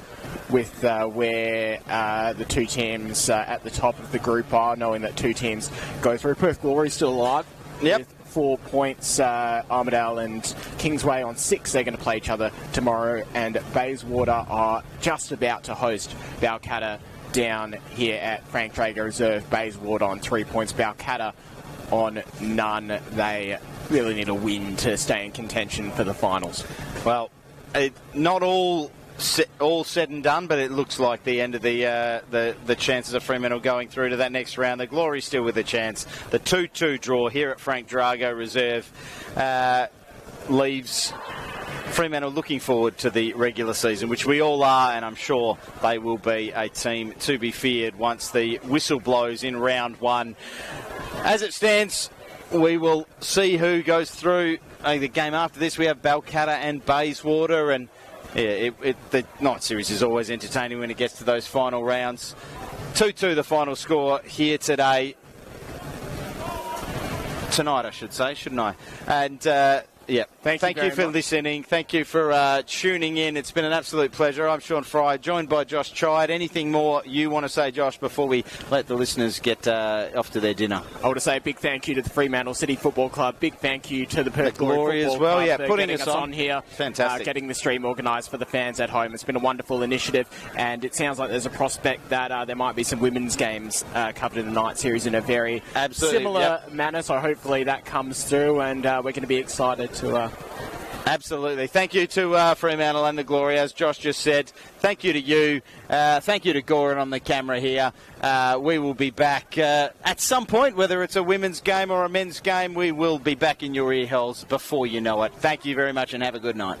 the two teams at the top of the group are, knowing that 2 teams go through. Perth Glory still alive. Yep. With 4 points. Armidale and Kingsway on 6. They're going to play each other tomorrow. And Bayswater are just about to host Balcatta down here at Frank Drago Reserve. Bayswater on 3 points. Balcatta on none. They really need a win to stay in contention for the finals. Well, not all all said and done, but it looks like the end of the chances of Fremantle going through to that next round. The Glory still with a chance. The 2-2 draw here at Frank Drago Reserve leaves Fremantle looking forward to the regular season, which we all are, and I'm sure they will be a team to be feared once the whistle blows in round one. As it stands, we will see who goes through. The game after this, we have Balcatta and Bayswater, and the night series is always entertaining when it gets to those final rounds. 2-2 the final score here today. Tonight, I should say, shouldn't I? And thank you for listening. Thank you for tuning in. It's been an absolute pleasure. I'm Sean Fry, joined by Josh Chide. Anything more you want to say, Josh, before we let the listeners get off to their dinner? I want to say a big thank you to the Fremantle City Football Club. Big thank you to the Perth Glory as well. Club for putting us on here. Fantastic. Getting the stream organised for the fans at home. It's been a wonderful initiative, and it sounds like there's a prospect that there might be some women's games covered in the night series in a very similar manner. So hopefully that comes through, and we're going to be excited to... Absolutely. Thank you to Fremantle and the Glory, as Josh just said. Thank you to you. Thank you to Goran on the camera here. We will be back at some point, whether it's a women's game or a men's game. We will be back in your ear holes before you know it. Thank you very much and have a good night.